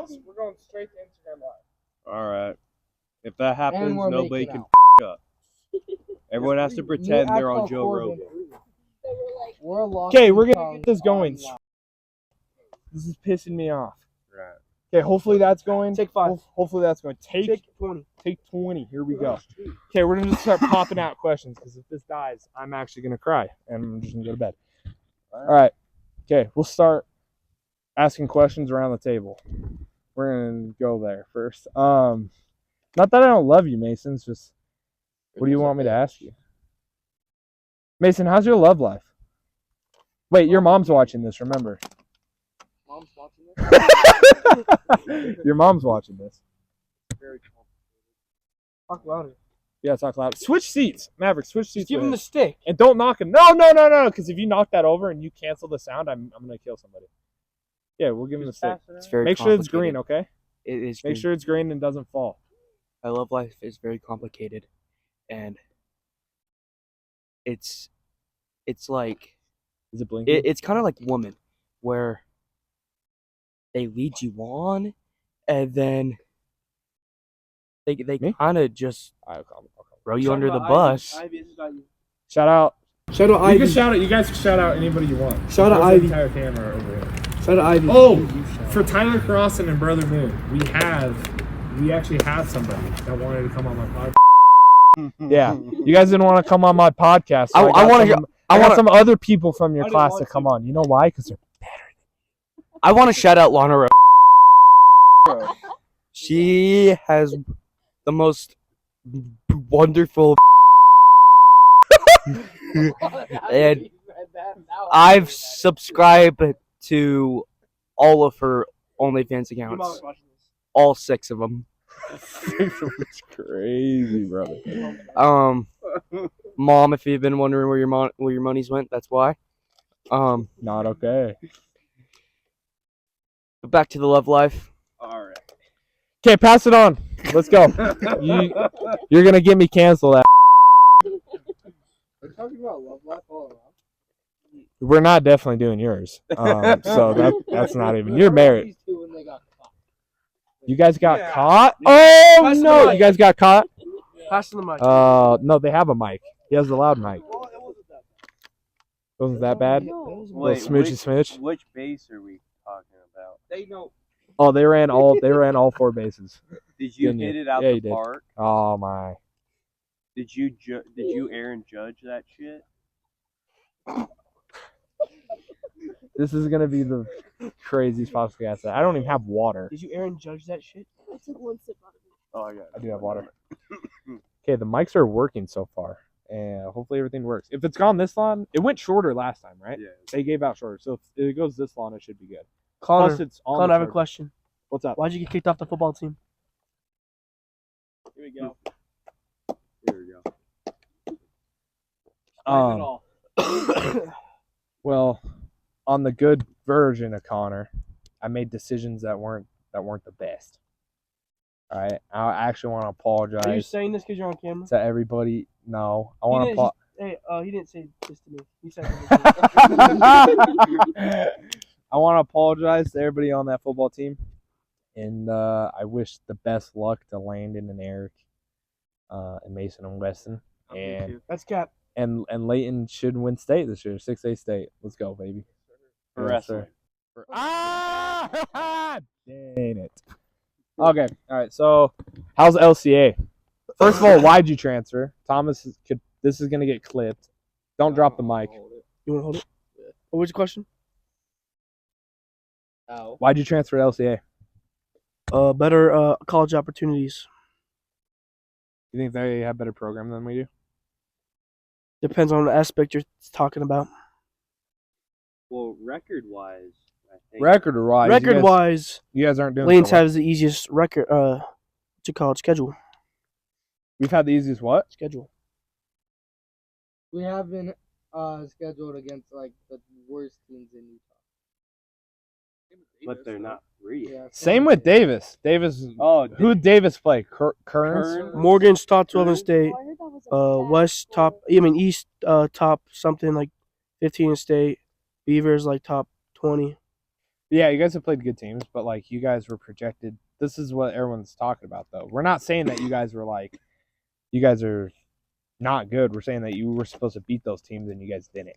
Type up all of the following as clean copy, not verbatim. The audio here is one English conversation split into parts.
else, we're going straight to Instagram Live. All right. If that happens, nobody can up. Everyone has to pretend they're on Joe Rogan. Okay, we're gonna get this going. This is pissing me off. Right. Okay, hopefully that's going. Take 5. Hopefully that's going. Take 20. Take 20. Here we go. Okay, we're gonna just start popping out questions because if this dies, I'm actually gonna cry and I'm just gonna go to bed. All right. Okay, we'll start asking questions around the table. We're gonna go there first. Not that I don't love you, Mason. It's just, what do you want me to ask you? Mason, how's your love life? Wait, your mom's watching this, remember. Mom's watching this? Your mom's watching this. Very complicated. Talk louder. Yeah, talk loud. Switch seats. Maverick, switch seats. Just give him the stick. And don't knock him. No. Because if you knock that over and you cancel the sound, I'm going to kill somebody. Yeah, we'll give him the stick. It's very Make sure it's green, okay? It is Make green. sure it's green and doesn't fall. My love life is very complicated, and it's like Is it blinking? it's kind of like woman, where they lead you on, and then they kind of just throw you under the bus. Shout out. Shout out You Ivy. can shout out. You guys can shout out anybody you want. Shout out There's Ivy. the entire camera over here. Shout out Ivy. Oh, for Tyler Crossan and Brother Moon, we actually have somebody that wanted to come on my podcast. Yeah, you guys didn't want to come on my podcast. So I want some other people from your class to come on. You know why? Because they're better. I want to shout out Lana Rose. She has the most wonderful and I've subscribed to all of her OnlyFans accounts. All 6 of them. It's crazy, brother. Mom, if you've been wondering where your money's went, that's why. Not okay. But back to the love life. All right. Okay, pass it on. Let's go. You're gonna get me canceled. We're talking about love life all around. We're not definitely doing yours. So that's not even. You're married. You guys got caught? Oh Pass the no! mic. You guys got caught? Passing the mic. No, they have a mic. He has the loud mic. Wasn't that bad? Wait, Smoochy smooch. Which base are we talking about? They know. Oh, they ran all 4 bases. Did you Didn't you? hit it out Yeah, the you did. park? Oh my! Did you Aaron Judge that shit? This is gonna be the craziest podcast. I don't even have water. Did you Aaron Judge that shit? I took 1 sip out of it. Oh, I got it. I do have water. Okay, the mics are working so far, and hopefully everything works. If it's gone this long, it went shorter last time, right? Yeah. They gave out shorter, so if it goes this long, it should be good. Connor, Plus, it's on. Connor, I have a the question. What's up? Why'd you get kicked off the football team? Here we go. Well, on the good version of Connor, I made decisions that weren't the best. All right, I actually want to apologize. Are you saying this because you're on camera? To everybody? No, I want to apologize. Hey, he didn't say this to me. He said I want to apologize to everybody on that football team, and I wish the best luck to Landon and Eric, and Mason and Weston, and that's cap. and Leighton should win state this year, 6A state. Let's go, baby. For wrestling. Ah, dang it. Okay, all right. So, how's LCA? First of all, why'd you transfer? Thomas, this is gonna get clipped. Don't drop the mic. You want to hold it? What was your question? Why'd you transfer to LCA? Better college opportunities. You think they have better program than we do? Depends on the aspect you're talking about. Well, record-wise, I think. Record-wise, you guys aren't doing. Lanes so well. has the easiest record. To college schedule. We've had the easiest what? Schedule. We have been scheduled against like the worst teams in Utah. But they're not real. Yeah, Same with Davis. Davis. Oh, Who did Davis play? Kearns. Morgan's top 12 in state. Oh, I heard that was a bad West top. school. I mean East top something like 15 in state. Beavers like top 20. Yeah, you guys have played good teams, but like you guys were projected. This is what everyone's talking about, though. We're not saying that you guys were like, you guys are not good. We're saying that you were supposed to beat those teams and you guys didn't.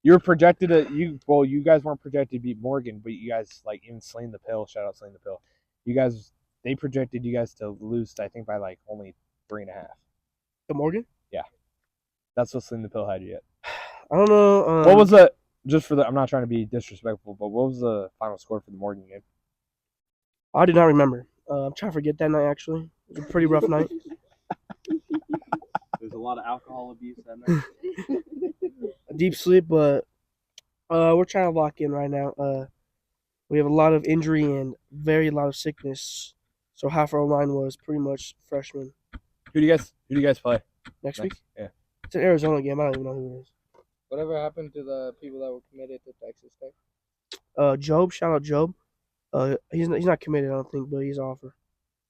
You were projected you guys weren't projected to beat Morgan, but you guys like even Sling the Pill. Shout out Sling the Pill. You guys, they projected you guys to lose. I think by like only 3.5. The Morgan? That's what Sling the Pill had you at. I don't know. What was the just for the? I'm not trying to be disrespectful, but what was the final score for the Morgan game? I do not remember. I'm trying to forget that night. Actually, it was a pretty rough night. There's a lot of alcohol abuse that night. Deep sleep, but we're trying to lock in right now. We have a lot of injury and a lot of sickness, so half our line was pretty much freshmen. Who do you guys play Next week? Yeah. It's an Arizona game. I don't even know who it is. Whatever happened to the people that were committed to Texas Tech? Job, shout out Job. He's not committed, I don't think, but he's offer.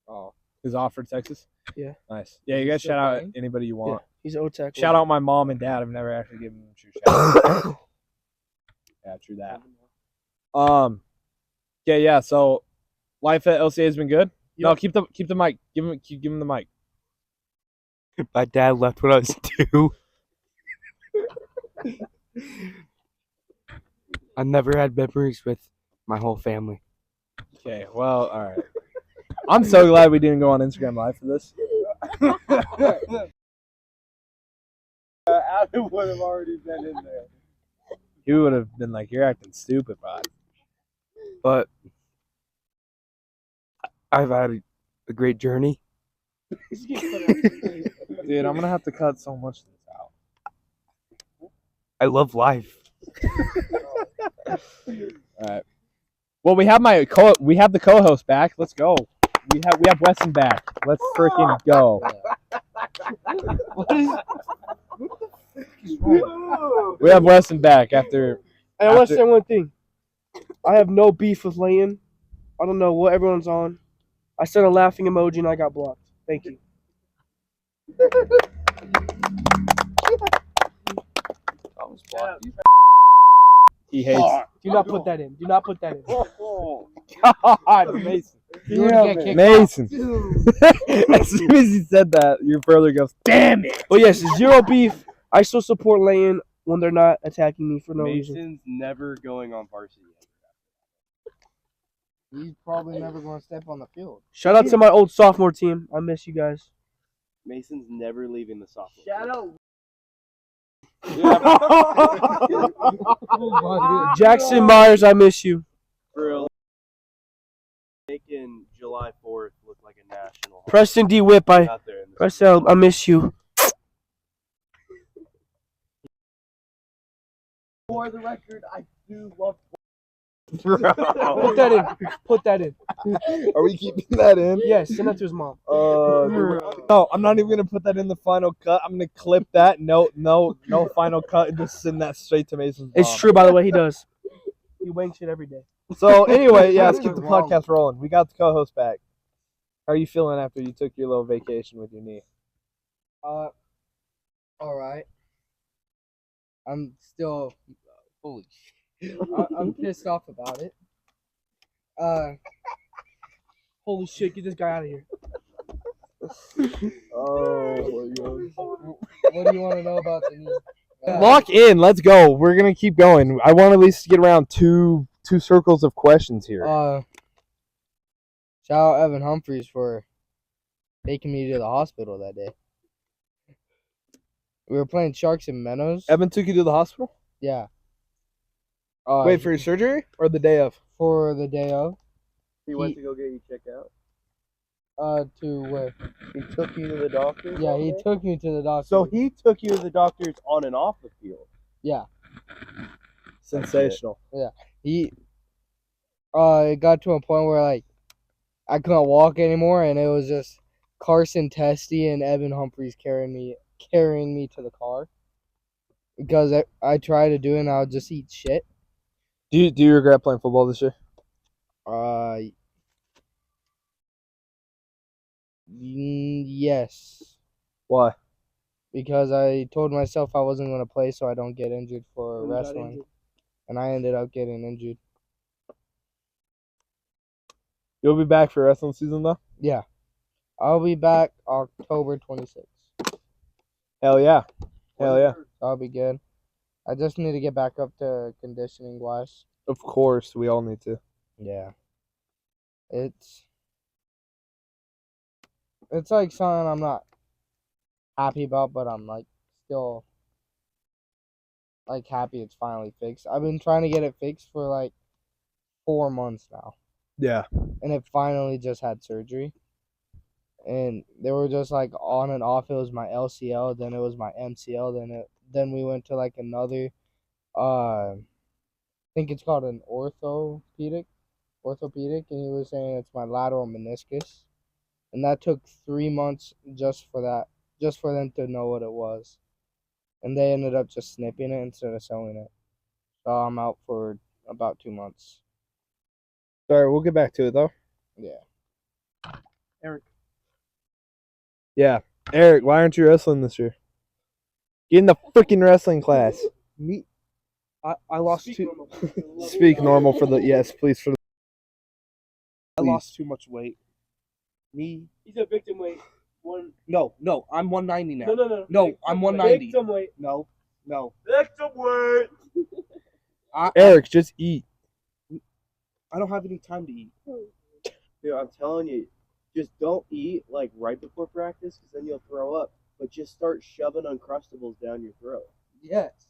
Oh, is offered Texas? Yeah. Nice. Yeah, you guys shout out anybody you want. Yeah, he's O-Tech. Shout out my mom and dad. I've never actually given them a true shout out. Yeah, true that. Yeah. So, life at LCA has been good. Yep. No, keep the mic. Give him the mic. My dad left when I was 2. I never had memories with my whole family. Okay, well, all right. I'm so glad we didn't go on Instagram Live for this. Adam would have already been in there. He would have been like, "You're acting stupid, bud." But I've had a great journey. Dude, I'm gonna have to cut so much of this out. I love life. All right. Well, we have the co-host back. Let's go. We have Weston back. Let's freaking go. We have Weston back after. And I want to say one thing. I have no beef with Layton. I don't know what everyone's on. I sent a laughing emoji and I got blocked. Thank you. He hates. Do not put that in. Do not put that in. God, Mason. You would get kicked Mason. As soon as he said that, your brother goes, "Damn it!" But yes, zero beef. I still support Layton when they're not attacking me for no reason. Mason's never going on varsity. He's probably never going to step on the field. Shout out to my old sophomore team. I miss you guys. Mason's never leaving the sophomore. Shout out. Jackson Myers, I miss you. For real. Making July 4th look like a national. Preston D. Whip, Out there in the Preston, I miss you. For the record, I do love. Put that in. Put that in. Are we keeping that in? Yes, send that to his mom. No, I'm not even gonna put that in the final cut. I'm gonna clip that. No final cut, and just send that straight to Mason's mom. It's true, by the way, he does. He wanks it every day. So anyway, yeah, let's keep the podcast rolling. We got the co-host back. How are you feeling after you took your little vacation with your knee? All right. I'm still holy shit. I'm pissed off about it. Holy shit, get this guy out of here. Oh my god. What do you want to know about the knee? Lock in. Let's go. We're gonna keep going. I want at least to get around two circles of questions here. Shout out Evan Humphreys for taking me to the hospital that day. We were playing Sharks and Minnows. Evan took you to the hospital? Yeah. Wait, for your surgery or the day of? For the day of. He went to go get you checked out. To where? He took you to the doctor. Yeah, he took me to the doctor. So he took you to the doctors on and off the field. Yeah. Sensational. Yeah. He. It got to a point where like I couldn't walk anymore, and it was just Carson Testy and Evan Humphreys carrying me to the car. Because I tried to do it, and I would just eat shit. Do you regret playing football this year? Yes. Why? Because I told myself I wasn't going to play so I don't get injured for wrestling. And I ended up getting injured. You'll be back for wrestling season though. Yeah. I'll be back October 26th. Hell yeah. Hell yeah. That'll be good. I just need to get back up to conditioning wise. Of course, we all need to. Yeah. It's like something I'm not happy about, but I'm like still like happy it's finally fixed. I've been trying to get it fixed for like 4 months now. Yeah. And it finally just had surgery. And they were just like on and off. It was my LCL, then it was my MCL, then we went to like another I think it's called an orthopedic, and he was saying it's my lateral meniscus. And that took 3 months just for them to know what it was. And they ended up just snipping it instead of sewing it. So I'm out for about 2 months. Sorry, we'll get back to it though. Yeah. Yeah. Eric, why aren't you wrestling this year? Get in the freaking wrestling class. Me, I lost too. Speak normal for the yes, please for the. I lost too much weight. Me. He's a victim weight. No, I'm 190 now. No. No, I'm 190. Victim weight. No. Victim weight. Eric, just eat. I don't have any time to eat. Dude, I'm telling you, just don't eat like right before practice because then you'll throw up. But just start shoving Uncrustables down your throat. Yes.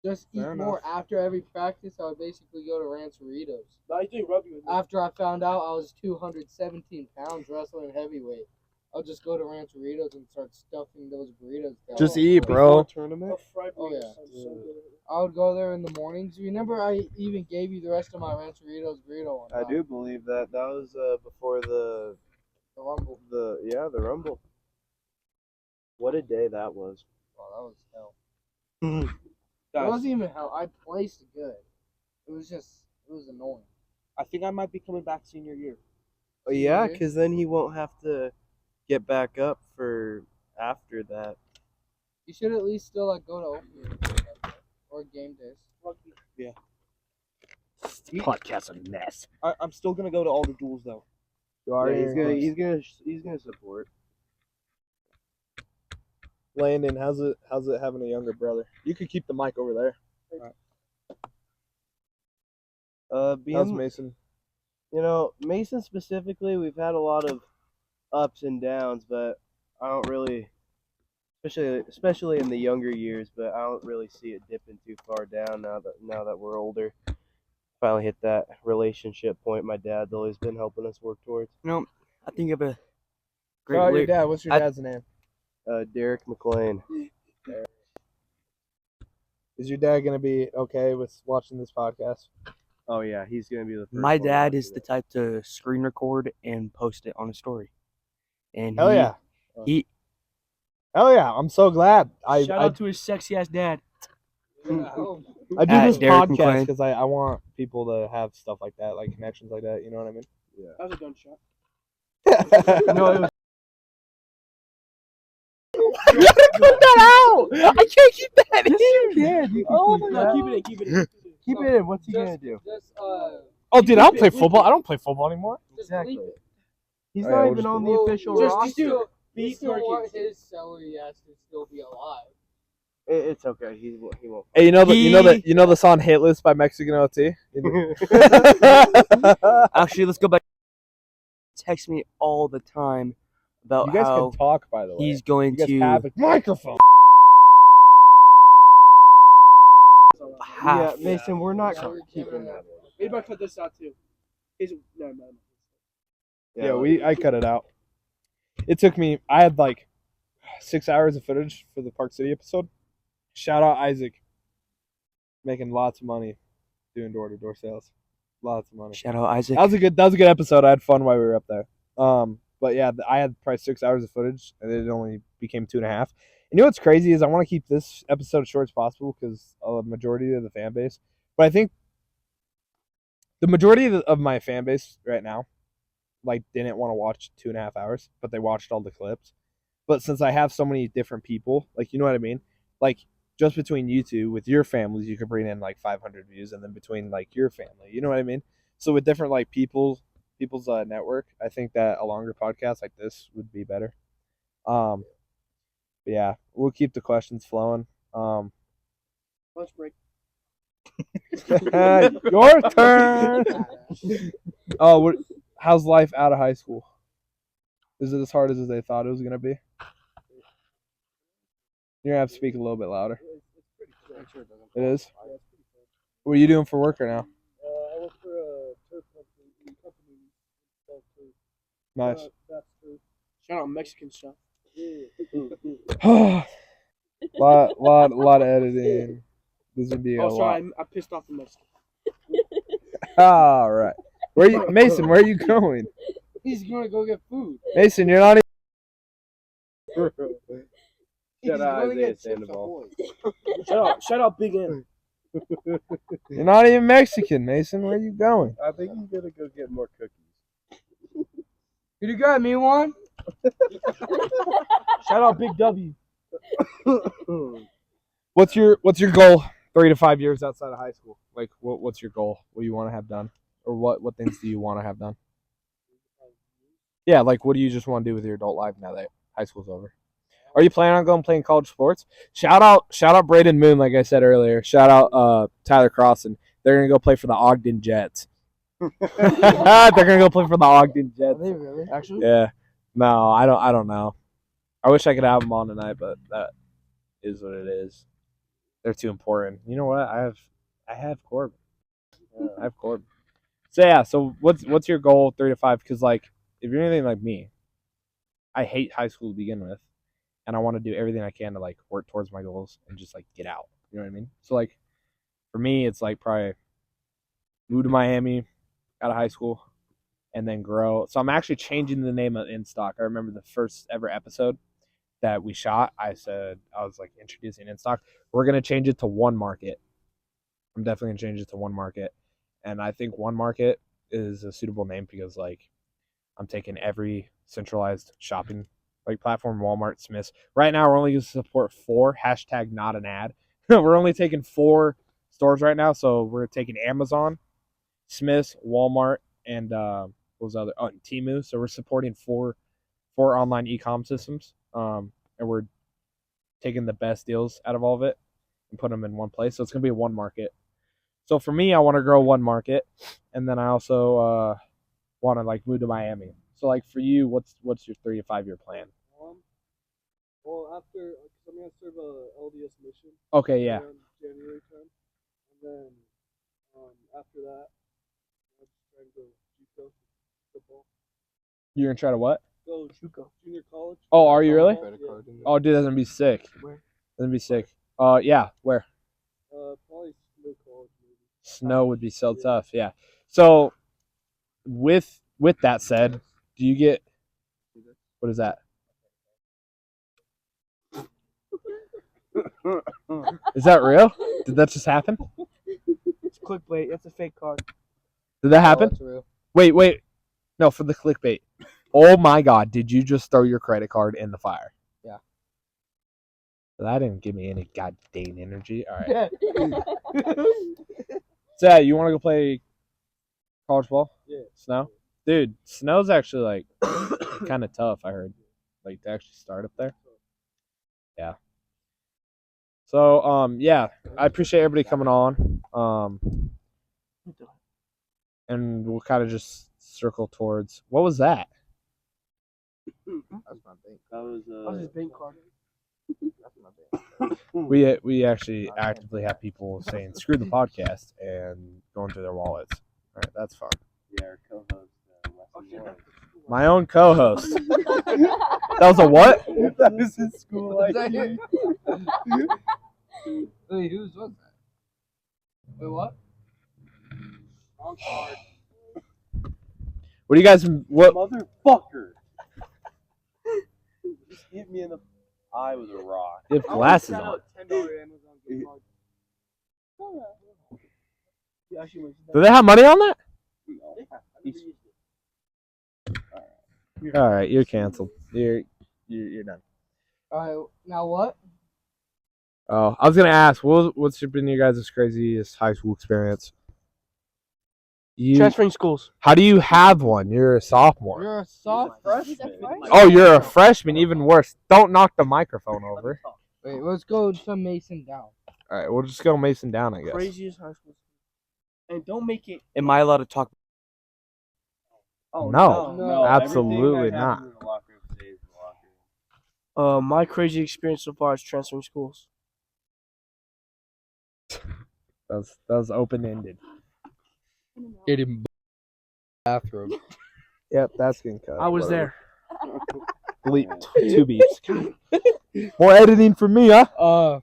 Just eat Fair more after every practice. I would basically go to Rancheritos. I do rub you with me. After I found out I was 217 pounds wrestling heavyweight, I'll just go to Rancheritos and start stuffing those burritos down. Just my eat, throat. bro. Tournament. Fried Oh, burritos yeah. sound so good. I would go there in the mornings. Remember, I even gave you the rest of my Rancheritos burrito one I time. do believe that. That was before the Rumble. the Rumble. What a day that was. Oh, that was hell. It wasn't even hell. I placed good. It was annoying. I think I might be coming back senior year. Oh, yeah, because then he won't have to get back up for after that. You should at least still like go to opening or game days. Podcast's a mess. I'm still gonna go to all the duels though. Yeah, he's gonna support. Landon, how's it having a younger brother? You could keep the mic over there. How's Mason? You know, Mason specifically, we've had a lot of ups and downs, but I don't really, especially in the younger years, but I don't really see it dipping too far down now that we're older. Finally hit that relationship point my dad's always been helping us work towards. You know, I think of a great Oh, your lyric. dad. What's your dad's name? Derek McLean. Is your dad gonna be okay with watching this podcast? Oh yeah, he's gonna be the first My one to dad watch is the it. type to screen record and post it on a story. And Hell yeah. he Hell yeah. I'm so glad. shout I out to his sexy ass dad. do At this Derek podcast McLean. because I want people to have stuff like that, like connections like that. You know what I mean? That was a gunshot. No, it was. You gotta cut that out! I can't keep that in! Oh my No, god! keep it in. Keep it in. What's he gonna do? Just Oh, dude, I don't play football. I don't play football anymore. Exactly. bleep it. He's Oh, yeah, not we'll even just on do the Well, official just roster. you Beat still want Marquez. his celery ass to still be alive. It's okay. He won't. Hey, you know the song "Hitless" by Mexican OT. Actually, let's go back. Text me all the time about You guys how can talk, by the way. he's going You guys to have a microphone. Yeah, have. Mason, we're not Celery keeping Kevin. that. Maybe I cut this out too. No. Yeah, I cut it out. It took me. I had like 6 hours of footage for the Park City episode. Shout out Isaac, making lots of money doing door-to-door sales. Lots of money. Shout out Isaac. That was a good episode. I had fun while we were up there. But yeah, I had probably 6 hours of footage, and it only became 2.5. And you know what's crazy is I want to keep this episode as short as possible because a majority of the fan base. But I think the majority of my fan base right now, like, didn't want to watch 2.5 hours, but they watched all the clips. But since I have so many different people, like, you know what I mean? Like, just between you two, with your families, you could bring in like 500 views, and then between like your family, you know what I mean? So with different like people's network, I think that a longer podcast like this would be better. But yeah, we'll keep the questions flowing. Lunch break. Your turn. Oh, how's life out of high school? Is it as hard as they thought it was gonna be? You're gonna have to speak a little bit louder. It is. What are you doing for work right now? I work for a turf company. Nice. That's true. Shout out Mexican stuff. lot of editing. This would be a Oh, lot. sorry, I pissed off the Mexican. All right. Mason? Where are you going? He's gonna go get food. Mason, you're not He's Shout out gonna Isaiah get chips Sandoval. Ahoy. Shout out Big M. you're not even Mexican, Mason. Where are you going? I think he's gonna go get more cookies. Could you grab me one? Shout out Big W. What's your goal 3 to 5 years outside of high school? Like what's your goal? What do you want to have done? Or what things do you want to have done? Yeah, like what do you just want to do with your adult life now that high school's over? Are you planning on going playing college sports? Shout out Braden Moon, like I said earlier. Shout out Tyler Crossan. They're gonna go play for the Ogden Jets. They're gonna go play for the Ogden Jets. Are they really? Actually, Yeah. No, I don't know. I wish I could have them on tonight, but that is what it is. They're too important. You know what? I have Corbin. I have Corbin. So yeah. So what's your goal 3 to 5? Because like if you're anything like me, I hate high school to begin with, and I want to do everything I can to like work towards my goals and just like get out. You know what I mean? So like for me, it's like probably move to Miami out of high school and then grow. So I'm actually changing the name of InStock. I remember the first ever episode that we shot. I was like introducing InStock. We're gonna change it to One Market. I'm definitely gonna change it to One Market, and I think One Market is a suitable name because like I'm taking every centralized shopping like platform, Walmart, Smiths. Right now, we're only going to support 4. # not an ad. We're only taking 4 stores right now. So we're taking Amazon, Smiths, Walmart, and what was the other? Oh, and Temu. So we're supporting 4 online e-com systems. And we're taking the best deals out of all of it and put them in one place. So it's going to be One Market. So for me, I want to grow One Market, and then I also want to like move to Miami. So like for you, what's your 3 to 5 year plan? Well, after, because I'm gonna serve a LDS mission. Okay, yeah. Around January time, and then after that, I'm just trying to go JUCO football. You're gonna try to what? Go JUCO, junior college. Oh, are you really? Yeah. Oh, dude, that's gonna be sick. Where? That's gonna be sick. Yeah, where? Probably Snow College maybe. Snow would be so tough. Yeah. So with that said, do you get what is that? Is that real? Did that just happen? it's clickbait. That's a fake card. Did that happen? That's real. Wait. No, for the clickbait. Oh my God! Did you just throw your credit card in the fire? Yeah. That didn't give me any goddamn energy. All right. So yeah, you want to go play college ball? Yeah. Snow? Dude, snow's actually like kind of tough, I heard. Like to actually start up there. Yeah. So yeah, I appreciate everybody coming on. And we'll kind of just circle towards what was that? That was That was his bank card. We actually actively have people saying screw the podcast and going through their wallets. All right, that's fun. yeah, our co-host Wesley Moore. My own co-host. That was a what? That was his school ID. Wait, whose was that? Wait, what? Wrong card. What do you guys? What? Motherfucker! Just hit me in the eye with a rock. You have glasses Shout on. out $10 Amazon gift card. Yeah, actually, wait, Do they have money on that? I never used it. All right, you're canceled. You're done. All right, now what? Oh, I was gonna ask, what's been your guys' craziest high school experience? Transferring schools. How do you have one? You're a sophomore. You're a sophomore. Oh, you're a freshman. Even worse. Don't knock the microphone over. Wait, let's go to Mason down. All right, we'll just go Mason down, I guess. Craziest high school. And don't make it. Am I allowed to talk? Oh, No, No, absolutely everything that not. happens in the locker room stays in the locker room. My crazy experience so far is transferring schools. That was open ended. Getting bathroom. Yep, that's getting cut. I was there. Bleep 2 beeps. More editing for me, huh?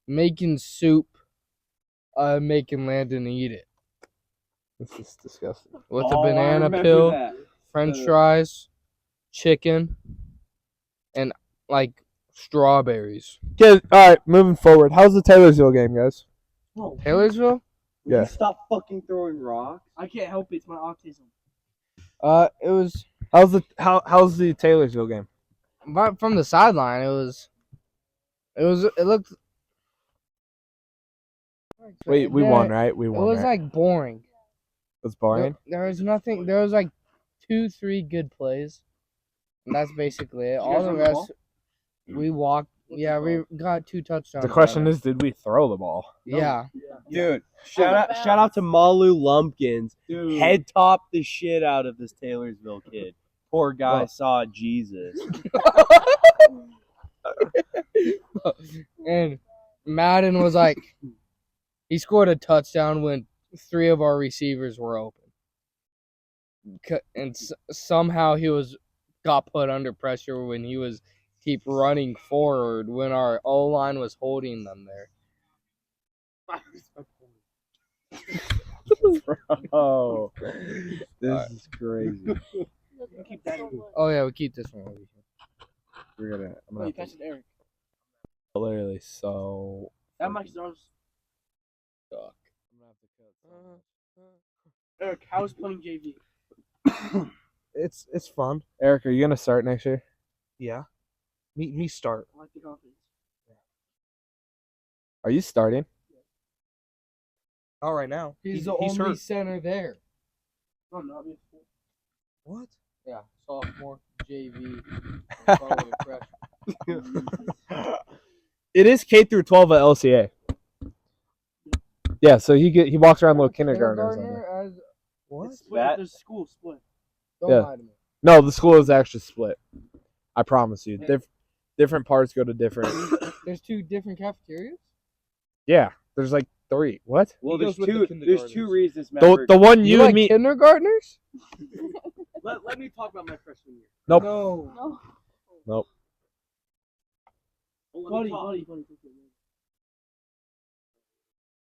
Making soup. Making Landon eat it This is disgusting. with a banana peel, French fries, chicken, and like strawberries. Okay, all right, moving forward. How's the Taylorsville game, guys? Taylorsville? Yeah. Stop fucking throwing rocks. I can't help it. It's my autism. It was How's the Taylorsville game? but from the sideline. It looked. Wait, we won, right? We It won. was right? like boring. It was boring. There was nothing. There was like 2-3 good plays, and that's basically it. All the rest, we walked. Yeah, we got 2 touchdowns. The question is, did we throw the ball? Yeah. Dude, shout out to Malu Lumpkins. Head top the shit out of this Taylorsville kid. Poor guy saw Jesus. And Madden was like, he scored a touchdown when 3 of our receivers were open, and somehow he got put under pressure when he was keep running forward when our O line was holding them there. Oh, this is crazy. Keep that. Oh yeah, we keep this one. I'm gonna You have pass it to Eric. to literally so. That mic is ours. Suck. Eric, how is playing JV? It's fun. Eric, are you gonna start next year? Yeah. Me start. I like the confidence. Are you starting? All right now. He's the only hurt. center there. No, not me. What? Yeah, sophomore, JV, probably a freshman. It is K through 12 at LCA. Yeah, so he walks around little kindergartners. Kindergartner as What? Split. There's school split. don't Yeah. lie to me. No, the school is actually split. I promise you. Different parts go to different. There's 2 different cafeterias. Yeah, there's like 3. What? Well, He there's goes with the there's 2 kindergartners. reasons. The one you like and me. kindergartners? Let me talk about my freshman year. Nope. No. No. Nope. Buddy.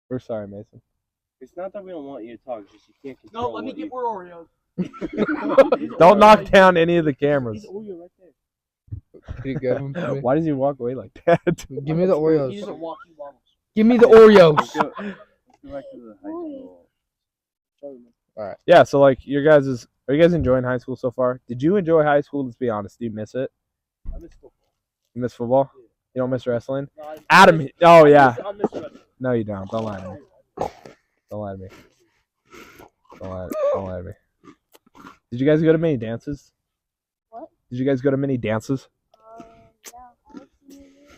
We're sorry, Mason. It's not that we don't want you to talk. It's just you can't control. No, let me what get you- more Oreos. Don't knock down any of the cameras. He's Oreo right there. Can you give them to me? Why does he walk away like that? Give me the He Oreos. doesn't walk, he wobbles. Give me the Oreos. Let's go back to the high school. Yeah, so like are you guys enjoying high school so far? Did you enjoy high school? Let's be honest. Do you miss it? I miss football. You miss football? You don't miss wrestling? No, I Adam, oh yeah. I miss wrestling. No, you don't. Don't lie to me. Don't lie to me. Don't lie to me. Did you guys go to many dances? What? Did you guys go to many dances? Yeah. I like to hear it.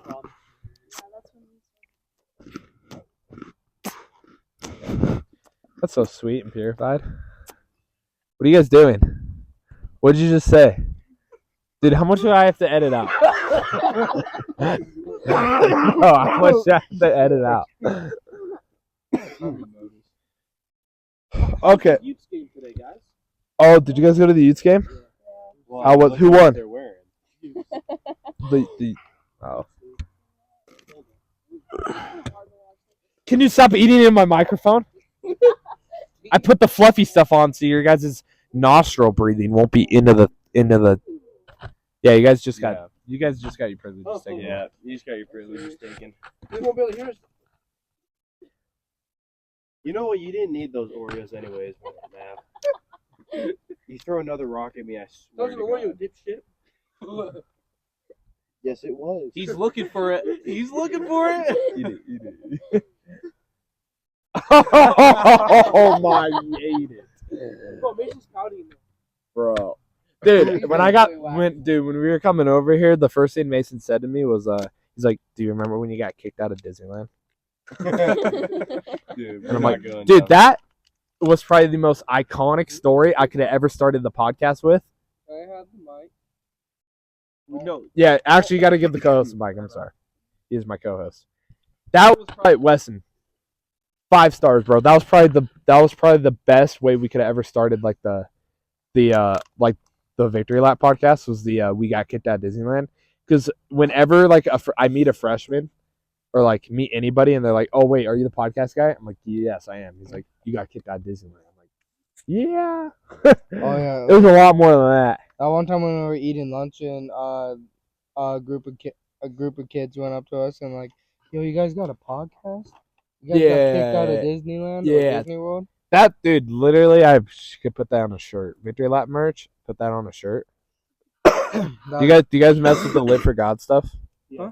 Yeah, that's when we That's so sweet and purified. What are you guys doing? What did you just say? Dude, how much do I have to edit out? Oh, how much do I have to edit out? Okay. Youth game today, guys. Oh, did you guys go to the Utes game? Well, How was- look who at what won? They're wearing. Oh. Can you stop eating in my microphone? I put the fluffy stuff on so your guys' nostril breathing won't be into the. Yeah, you guys just got your privileges taken. Yeah, you just got your privileges taken. We won't be able to hear us. You know what? You didn't need those Oreos anyways, man. You throw another rock at me, I swear Those to are Oreo, God. dipshit. Yes, it was. He's looking for it. He's looking for it. You did. Oh my, you ate it, Bro, Mason's pouting. bro. Dude, when we were coming over here, the first thing Mason said to me was, he's like, "Do you remember when you got kicked out of Disneyland?" Dude, And I'm like, dude, that was probably the most iconic story I could have ever started the podcast with. I have the mic. no. Yeah, actually, you got to give the co-host the mic. I'm sorry, he is my co-host. That was probably Wesson. 5 stars, bro. That was probably the best way we could have ever started like the Victory Lap podcast was the we got kicked out of Disneyland. Because whenever like I meet a freshman or like meet anybody and they're like, "Oh wait, are you the podcast guy?" I'm like, "Yes, I am." He's like, "You got kicked out of Disneyland." I'm like, "Yeah." Oh yeah. It was a lot more than that. That one time when we were eating lunch and a group of kids went up to us and like, "Yo, you guys got a podcast? You guys got kicked out of Disneyland Yeah. or Disney World?" That dude, literally, I could put that on a shirt. Victory Lap merch. Put that on a shirt. Do you guys mess with the Live for God stuff? Yeah.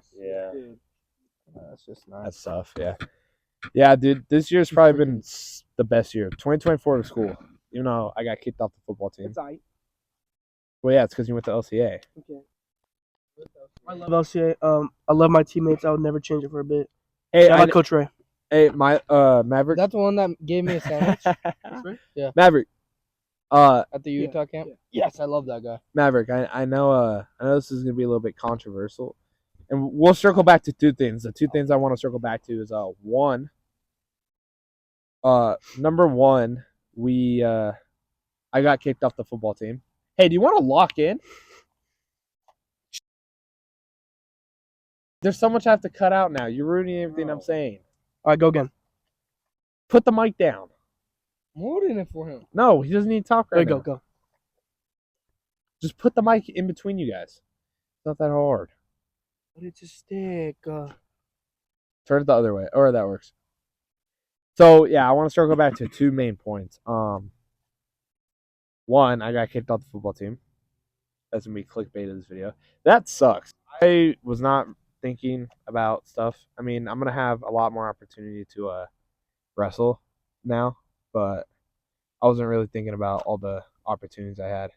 That's just nice. That's tough. Yeah. Yeah, dude. This year's probably been the best year. 2024 was cool. Even though I got kicked off the football team. It's aight. Well, yeah, it's because you went to LCA. Okay. I love LCA. I love my teammates. I would never change it for a bit. Hey, I like Coach Ray. hey, my Maverick. That's the one that gave me a sandwich Yeah. Maverick. at the Utah camp. Yes, I love that guy. Maverick. I know this is gonna be a little bit controversial, and we'll circle back to 2 things. The 2 things I want to circle back to is one. Number one, I got kicked off the football team. Hey, do you want to lock in? There's so much I have to cut out now. You're ruining everything I'm saying. All right, go again. Put the mic down. I'm holding it for him. No, he doesn't need to talk There right you now. go. Just put the mic in between you guys. It's not that hard. But it's a stick. Turn it the other way. Or that works. So yeah, I want to circle back to 2 main points. One, I got kicked off the football team. That's gonna be clickbait of this video. That sucks. I was not thinking about stuff. I mean, I'm gonna have a lot more opportunity to wrestle now, but I wasn't really thinking about all the opportunities I had.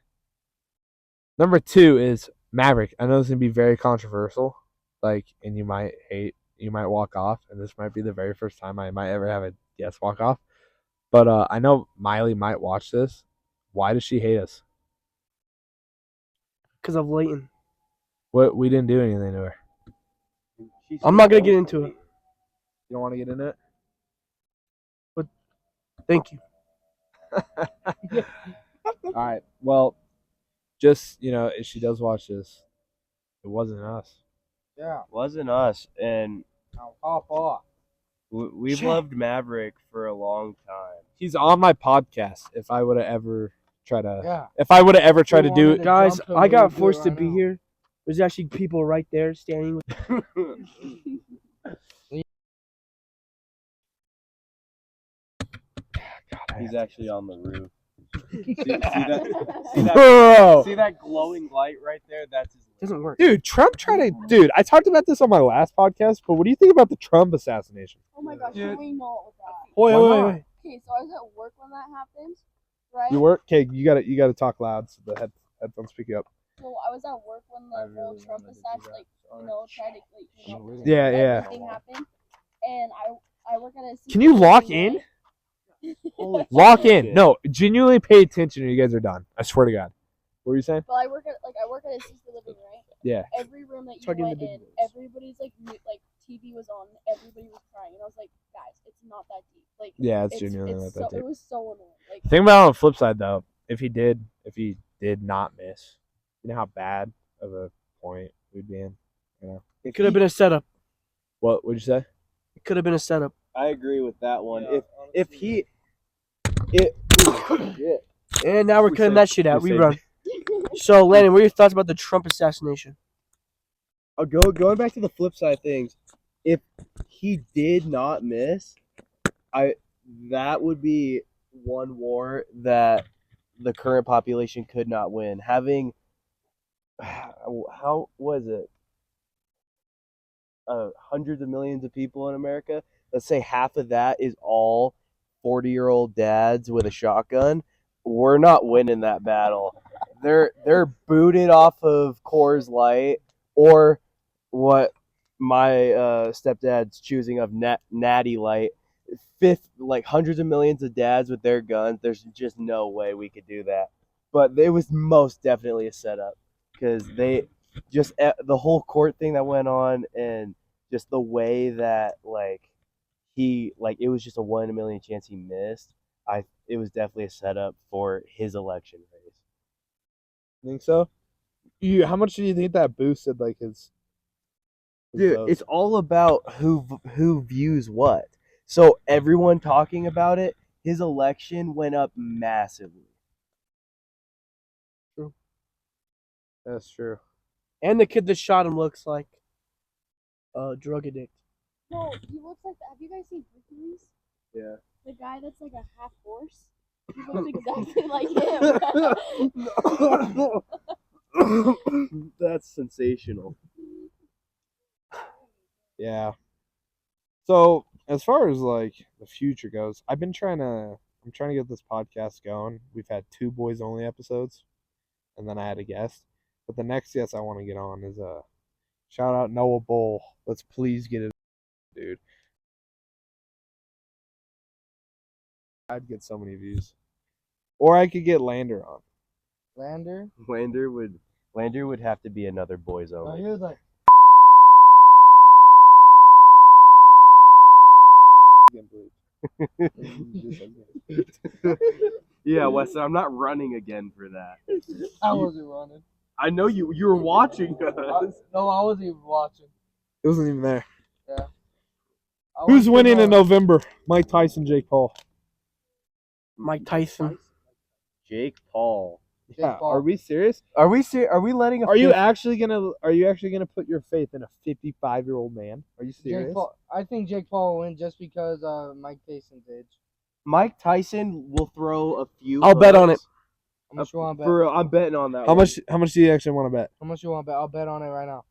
Number 2 is Maverick. I know this is gonna be very controversial, and you might walk off, and this might be the very first time I might ever have a guest walk off. But I know Miley might watch this. Why does she hate us? Because of Leighton. What, we didn't do anything to her. I'm not going to get into it. You don't want to get into it? Thank you. All right. Well, just, if she does watch this, it wasn't us. Yeah. Wasn't us, and Now hop off. we've loved Maverick for a long time. He's on my podcast. If I would have ever tried to, Yeah. if I would have ever tried to do it, Guys, jump to I where got we do forced to right be now. here. There's actually people right there standing with He's actually on the roof. bro. See that glowing light right there? That's his. It doesn't work. Dude, Trump tried to. Dude, I talked about this on my last podcast, but what do you think about the Trump assassination? Oh my gosh, Dude. we know all that. Wait. Okay, so I was at work when that happened, right? You work? Okay, you gotta talk loud so the headphones pick you up. So I was at work when the whole Trump assassination, tried to, Yeah, yeah. everything happened. And I work at a. Can you lock in? Lock in. But No, genuinely pay attention or you guys are done. I swear to God. What were you saying? I work at assisted living, right? Yeah. Every room that you Talking to went the big in, boys. everybody's TV was on, everybody was crying, and I was like, guys, it's not that deep. Yeah, it's genuinely not that so, deep. It was so annoying. Think about it on the flip side though. If he did not miss, you know how bad of a point we'd be in. It could have been a setup. What would you say? It could have been a setup. I agree with that one. Yeah, If he, And now we're We cutting saved- that shit out. we We saved run. So, Landon, what are your thoughts about the Trump assassination? going back to the flip side of things, if he did not miss, that would be one war that the current population could not win. Having how was it? Hundreds of millions of people in America. Let's say half of that is all 40-year-old dads with a shotgun, we're not winning that battle. They're booted off of Coors Light or what my stepdad's choosing of Natty Light. Like hundreds of millions of dads with their guns. There's just no way we could do that. But it was most definitely a setup because they just the whole court thing that went on and just the way that it was just a 1 in a million chance he missed. It was definitely a setup for his election race. Think so? How much do you think that boosted like his Dude, votes? it's all about who views what. So everyone talking about it, his election went up massively. That's true. And the kid that shot him looks like a drug addict. No, he looks like. Have you guys seen Hercules? Yeah. The guy that's like a half horse. He looks exactly like him. That's sensational. Yeah. So as far as like the future goes, I'm trying to get this podcast going. We've had 2 boys only episodes, and then I had a guest. But the next guest I want to get on is shout out Noah Bull. Let's please get it, dude. I'd get so many views. Or I could get Lander on. Lander. Lander would have to be another boys No, only. he was like, Yeah, Weston, I'm not running again for that. I wasn't running. I know you were watching us. No, I wasn't even watching. It wasn't even there. I Who's went to winning in the- November? Mike Tyson, Jake Paul. Mike Tyson. Jake Paul. Yeah, Paul. are we serious? Are we letting Are you actually gonna put your faith in a 55-year-old man? Are you serious? Jake Paul? I think Jake Paul will win just because Mike Tyson's age. Mike Tyson will throw a few. I'll bet on it. How much you want to bet? I'm betting on that. How one. much do you actually want to bet? How much you want to bet? I'll bet on it right now.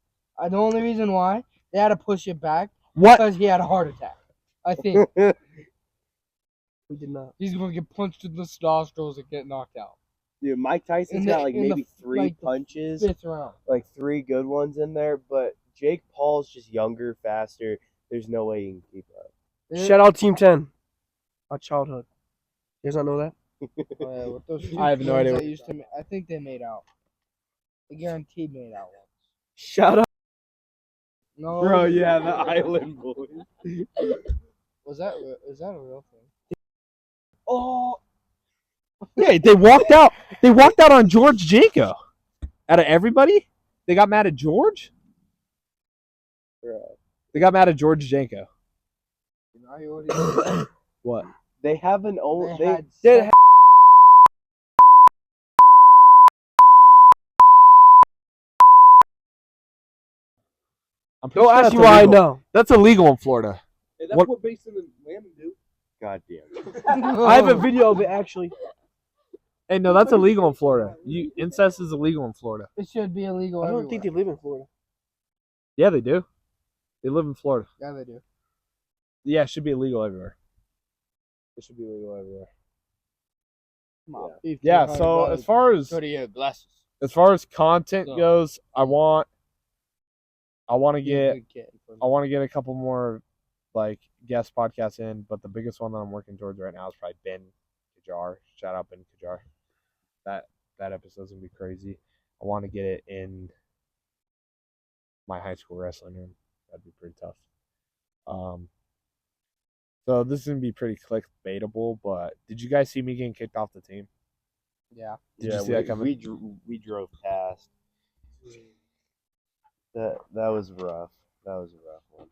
The only reason why they had to push it back What? because he had a heart attack. I think We did not. he's gonna get punched in the nostrils and get knocked out. Dude, Mike Tyson's In got the- like in the- maybe 3 like the punches, 5th round. like 3 good ones in there. But Jake Paul's just younger, faster. There's no way he can keep up. Shout out Team 10. Our childhood. You guys not know that? With those I have no idea that what- used to I think they made out. They guaranteed made out once. Shout out. No, Bro, yeah, the Island Boys. is that a real thing? Oh, yeah, they walked out. They walked out on George Janko. Out of everybody, they got mad at George. They got mad at George Janko. You know, he already What? They have an old. they had They- sex- I'm pretty Don't sure ask me that's why I illegal. know. That's illegal in Florida. Hey, that's What- what Basin and Landon do. God damn. I have a video of it actually. Hey, no, that's illegal in Florida. Incest is illegal in Florida. It should be illegal. I don't everywhere. think they live in Florida. Yeah, they do. They live in Florida. Yeah, they do. Yeah, it should be illegal everywhere. It should be illegal everywhere. Come on. Yeah. So as far as go to your glasses. content So- goes, I want to You're a get good kid. a couple more like guest podcasts in, but the biggest one that I'm working towards right now is probably Ben Kajar. Shout out Ben Kajar. That episode's gonna be crazy. I want to get it in my high school wrestling room. That'd be pretty tough. So this is gonna be pretty clickbaitable, but did you guys see me getting kicked off the team? Yeah. Did you see that coming? We drove past. That was rough. That was a rough one.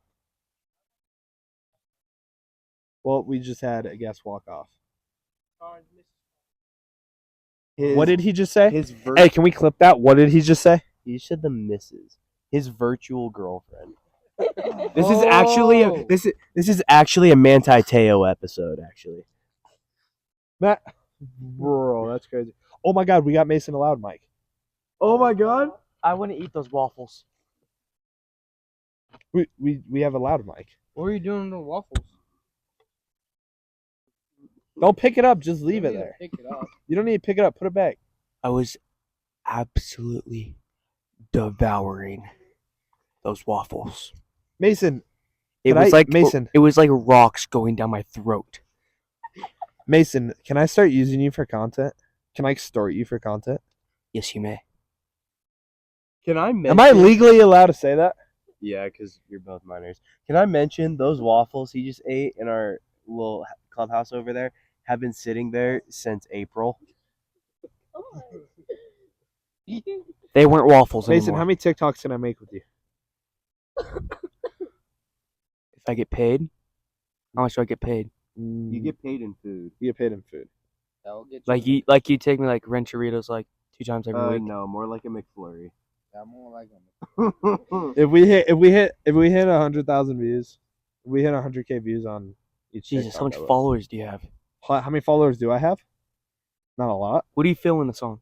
Well, we just had a guest walk off. His, What did he just say? his Hey, can we clip that? What did he just say? He said the missus. His virtual girlfriend. This is actually a- this is actually a Manti Te'o episode. Actually, Matt, bro, that's crazy. Oh my God, we got Mason a loud mic. oh my god, I wouldn't eat those waffles. We have a loud mic. What are you doing to waffles? Don't pick it up. Just leave it You don't need to there. Pick it up. You don't need to pick it up. Put it back. I was absolutely devouring those waffles. Mason, It Can was I- like Mason. It was like rocks going down my throat. Mason, can I start using you for content? Can I extort you for content? Yes, you may. Can I mention? Am I legally allowed to say that? Yeah, because you're both minors. Can I mention those waffles he just ate in our little clubhouse over there have been sitting there since April? They weren't waffles Mason, anymore. how many TikToks can I make with you? If I get paid, how much do I get paid? You get paid in food. You get paid in food. That'll get Like you take me like Rancheritos like 2 times every week. No, more like a McFlurry. I'm more like If we hit 100,000 views, if we hit 100K views on each. Jesus, how TikTok, much I will. followers do you have? How many followers do I have? Not a lot. What do you feel in the song?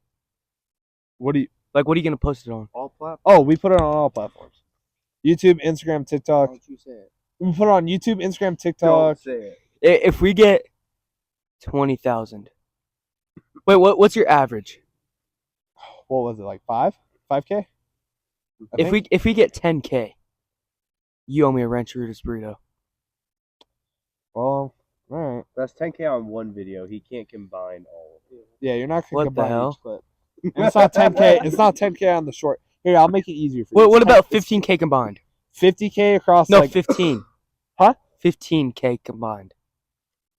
What do you? Like, what are you gonna post it on? All platforms. Oh, we put it on all platforms: YouTube, Instagram, TikTok. Don't you say it. We put it on YouTube, Instagram, Don't TikTok. say it. If we get 20,000, wait, what's your average? What was it, like 5K? If we get 10K, you owe me a Rancheritos burrito. Well, all right. That's 10K on one video. He can't combine all of it. Yeah, you're not gonna What the combine hell? each clip. And it's not 10K. It's not 10K on the short. Here, I'll make it easier for you. What It's about 10 15K combined? 50K across? No, like, 15. Huh? 15K combined.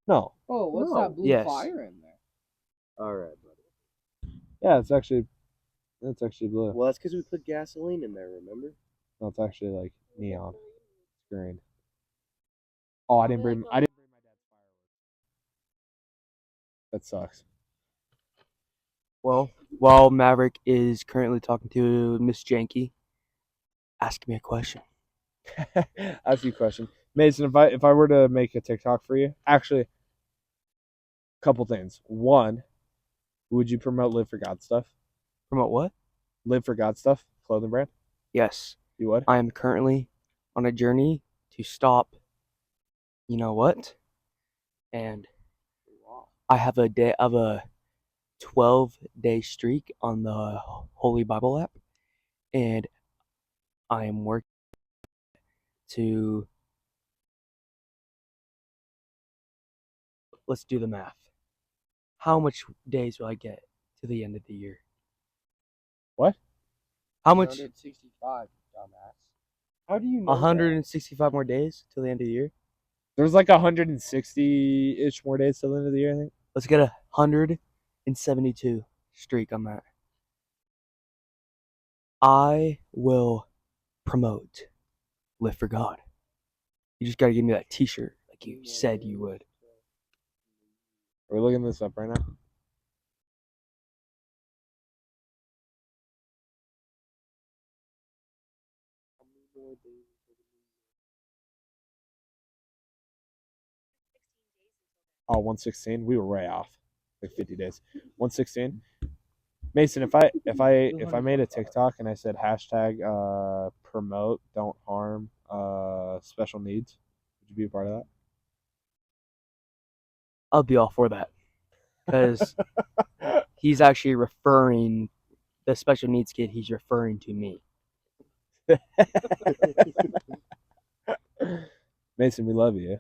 No. Oh, what's No. that blue Yes. fire in there? All right, buddy. Yeah, it's actually blue. Well, that's because we put gasoline in there. Remember? No, it's actually like neon. It's green. Oh, I didn't bring my dad's fireworks. That sucks. Well, while Maverick is currently talking to Miss Janky, ask me a question. Ask you a question, Mason. If I were to make a TikTok for you, actually, a couple things. One, would you promote Live for God stuff? Promote what? Live for God stuff, clothing brand. Yes, You would? I am currently on a journey to stop. You know what? And I have a 12-day streak on the Holy Bible app, and I am working to. Let's do the math. How much days will I get to the end of the year? What? How much? 165, dumbass. How do you know? 165 more days till the end of the year. There's like 160-ish more days till the end of the year, I think. Let's get 172 streak on that. I will promote Live for God. You just gotta give me that T-shirt like you said you would. Are we looking this up right now? Oh, 116. We were way off. Like 50 days. 116. Mason, if I made a TikTok and I said hashtag promote, don't harm special needs, would you be a part of that? I'll be all for that. Because he's actually referring, the special needs kid, he's referring to me. Mason, we love you.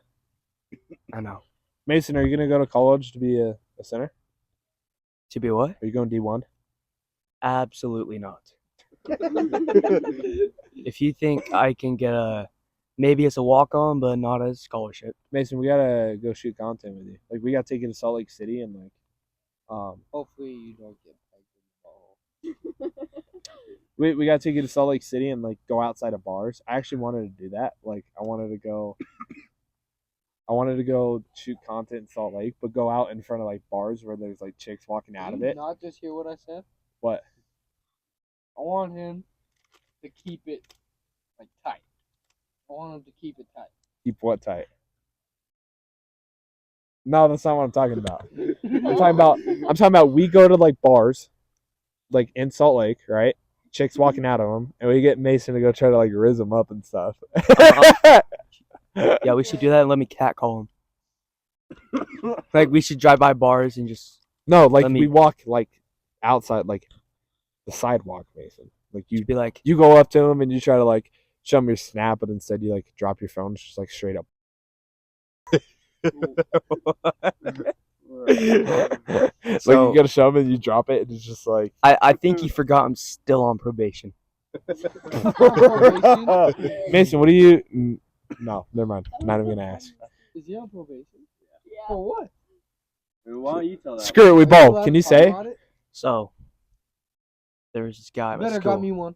I know. Mason, are you gonna go to college to be a center? To be what? Are you going D1? Absolutely not. If you think I can get maybe it's a walk-on, but not a scholarship. Mason, we gotta go shoot content with you. Like we gotta take you to Salt Lake City and like Hopefully you don't get pegged in the ball. we gotta take you to Salt Lake City and like go outside of bars. I actually wanted to do that. Like I wanted to go shoot content in Salt Lake, but go out in front of like bars where there's like chicks walking out of Did you it. not just hear what I said? What? I want him to keep it like tight. I want him to keep it tight. Keep what tight? No, that's not what I'm talking about. I'm talking about we go to like bars, like in Salt Lake, right? Chicks walking out of them, and we get Mason to go try to like rizz them up and stuff. Yeah, we should do that and let me catcall him. Like we should drive by bars and just No, like Let me- we walk like outside, like the sidewalk, Mason. Like you be like, you go up to him and you try to like show him your snap, but instead you like drop your phone, just like straight up. Like So- you gotta show him and you drop it, and it's just like. I think he forgot I'm still on probation. Mason, what do you? No, never mind. I'm not even gonna ask. Is he on probation? Yeah. For what? Why don't you tell that? Screw it, we both. Can you say? So there was this guy at my Better got school. me one.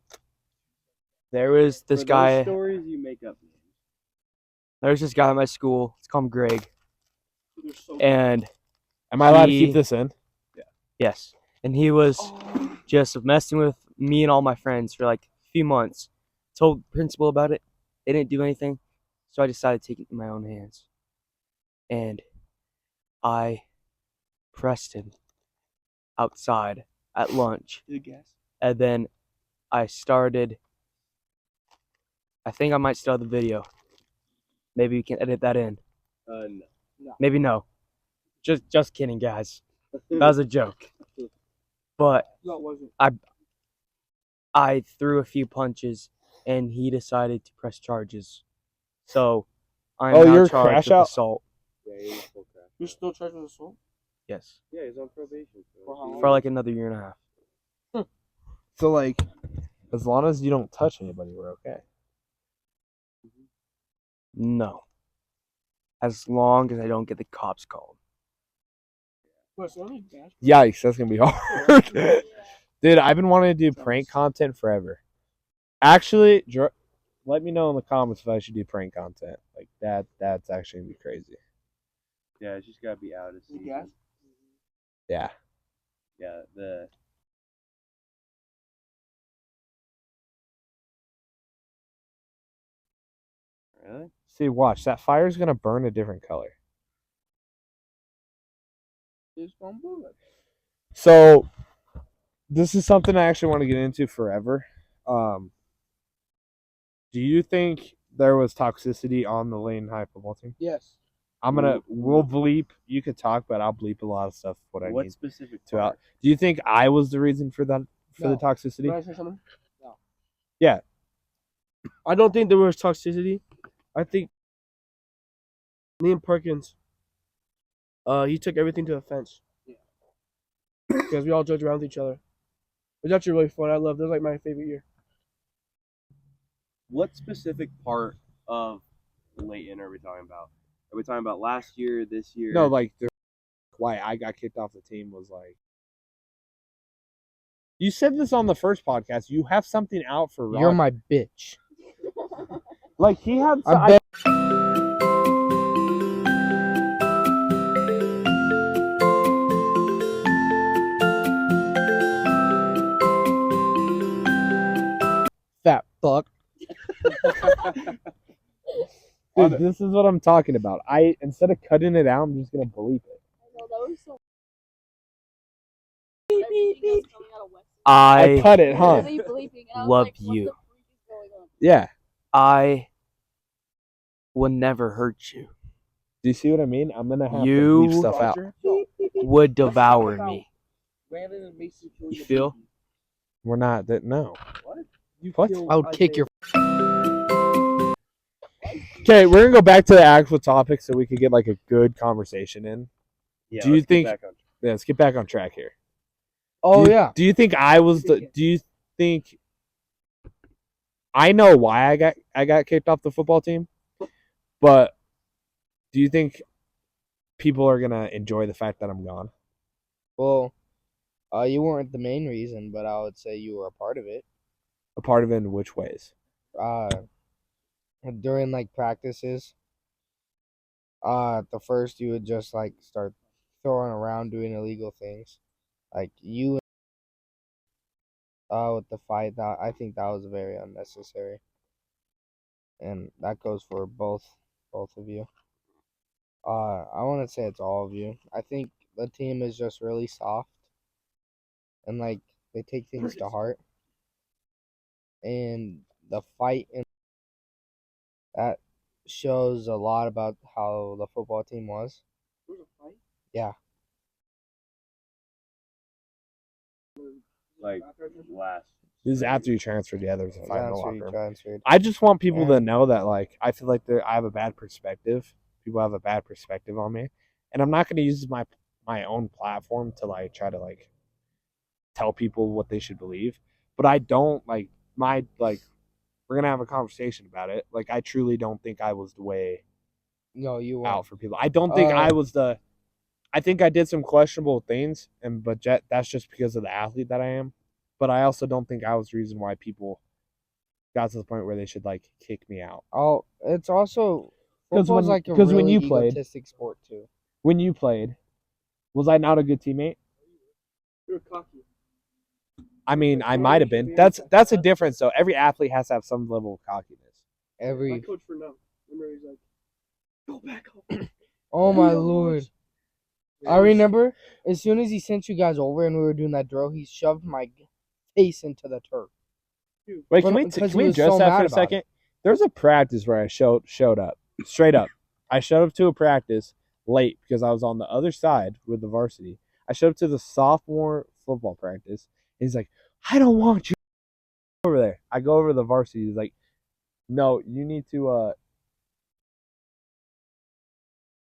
There was this guy. Stories you make up. There's this guy at my school. Let's call him Greg. They're so And Am I allowed to He- keep this in? yes, and he was just messing with me and all my friends for like a few months. Told the principal about it. They didn't do anything, so I decided to take it in my own hands. And I pressed him outside at lunch. And then I started. I think I might still have the video. Maybe we can edit that in. No. Maybe no. Just kidding, guys. That was a joke. But that wasn't. I threw a few punches, and he decided to press charges. So I'm Oh, now you're charged crash with out? assault. Yeah, he's full crap. You're still charged with assault? Yes, Yeah, he's on probation. For how long? for like another year and a half. So like, as long as you don't touch anybody, we're okay. No, as long as I don't get the cops called. Wait, so let me ask Yikes, that's gonna be hard. Dude, I've been wanting to do prank content forever. Actually, let me know in the comments if I should do prank content. Like that. That's actually gonna be crazy. Yeah, it's just gotta be out of season. gas? Yeah. Yeah, the really. See, watch that fire's gonna burn a different color. It's gonna move it. So, this is something I actually want to get into forever. Do you think there was toxicity on the Lane High football team? Yes. We'll bleep. You could talk, but I'll bleep a lot of stuff. What I What need specific to. part? Do you think I was the reason for that for the No. toxicity? Can I say something? I don't think there was toxicity. I think Liam Perkins, he took everything to the fence. Because we all joked around with each other. It was actually really fun. I loved it. It was like my favorite year. What specific part of Leighton are we talking about? Are we talking about last year, this year? no, like why I got kicked off the team was like. You said this on the first podcast. You have something out for Rock. You're my bitch. like he had. I bet. Fat fuck. Dude, this is what I'm talking about. I instead of cutting it out, I'm just gonna bleep it. I know, that was so. Everything else coming out of West. I I cut it, huh? Really bleeping, and I was love like, what you. the freak is going on? Yeah. would never hurt you. Do you see what I mean? I'm gonna have You- to leave stuff out. Would devour me. Brandon and Mason killing You the feel? baby. We're not that. No. You What? killed I would kick Isaiah. your. Okay, we're gonna go back to the actual topic so we could get like a good conversation in. Yeah, Do you let's get think- back on- Yeah, let's get back on track here. Oh do you, yeah. Do you think I was the? Do you think? I know why I got kicked off the football team, but do you think people are gonna enjoy the fact that I'm gone? Well, you weren't the main reason, but I would say you were a part of it. A part of it in which ways? During like practices. At the first you would just like start throwing around doing illegal things. Like you with the fight, that I think that was very unnecessary. And that goes for both of you. I want to say it's all of you. I think the team is just really soft. And like they take things to heart. And the fight and that shows a lot about how the football team was. was a fight? Yeah. Like last. This is after you transferred. Yeah, there was a fight in the That's where locker you room. transferred. I just want people to And- know that, like, I feel like I have a bad perspective. People have a bad perspective on me, and I'm not going to use my own platform to like try to like tell people what they should believe. But I don't like we're gonna have a conversation about it. Like, I truly don't think I was the way No, you out won't. for people. I don't think I was the. I think I did some questionable things, that's just because of the athlete that I am. But I also don't think I was the reason why people got to the point where they should like kick me out. Oh, it's also 'Cause football's when- like a 'cause when really you played- egotistic sport too. When you played, was I not a good teammate? You're cocky. I mean, I might have been. That's a difference though. Every athlete has to have some level of cockiness. My Every coach for now. Remember, he's like, go back home. oh my Yeah, lord. Yeah, I he's- remember as soon as he sent you guys over and we were doing that drill, he shoved my face into the turf. Wait, Well, can we because can he we was address so that mad for a about second? it. There's a practice where I showed up straight up. I showed up to a practice late because I was on the other side with the varsity. I showed up to the sophomore football practice. And he's like, I don't want you over there. I go over to the varsity. He's like, no, you need to.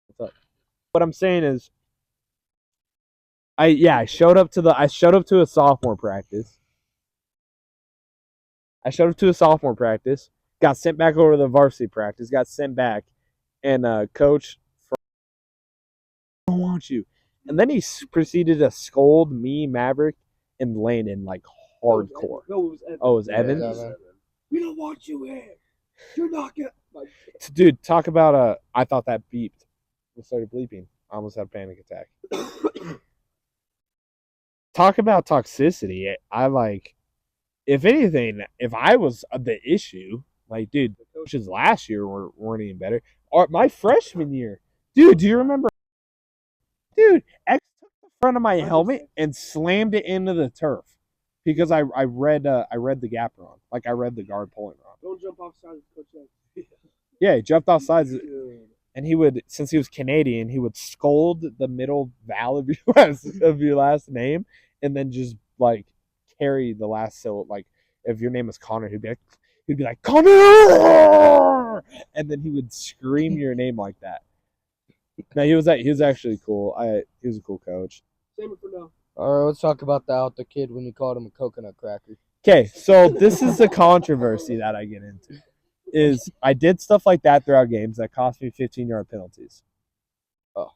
What's up? What I'm saying is, I showed up to a sophomore practice. I showed up to a sophomore practice. Got sent back over to the varsity practice. Got sent back, and coach, I don't want you. And then he proceeded to scold me, Maverick, and Landon like hardcore. No, it was Evan. Oh, it was Yeah, Evans? Evan. We don't want you here. You're not gonna. Like, Dude, talk about I thought that beeped. It started bleeping. I almost had a panic attack. Talk about toxicity. I like, if anything, if I was the issue, like, dude, the coaches last year weren't even better. Or my freshman year, dude, do you remember? Dude, X took the front of my helmet and slammed it into the turf because I read the gap wrong. Like, I read the guard pulling wrong. don't jump off sides, Coach X. Yeah, he jumped off sides, Dude. and he would, since he was Canadian, he would scold the middle vowel of your last name, and then just like carry the last syllable. Like, if your name was Connor, he'd be like Connor, and then he would scream your name like that. No, he was actually cool. He was a cool coach. Same for now. All right, let's talk about the kid when you called him a coconut cracker. Okay, so this is the controversy that I get into. Is I did stuff like that throughout games that cost me 15-yard penalties. Oh.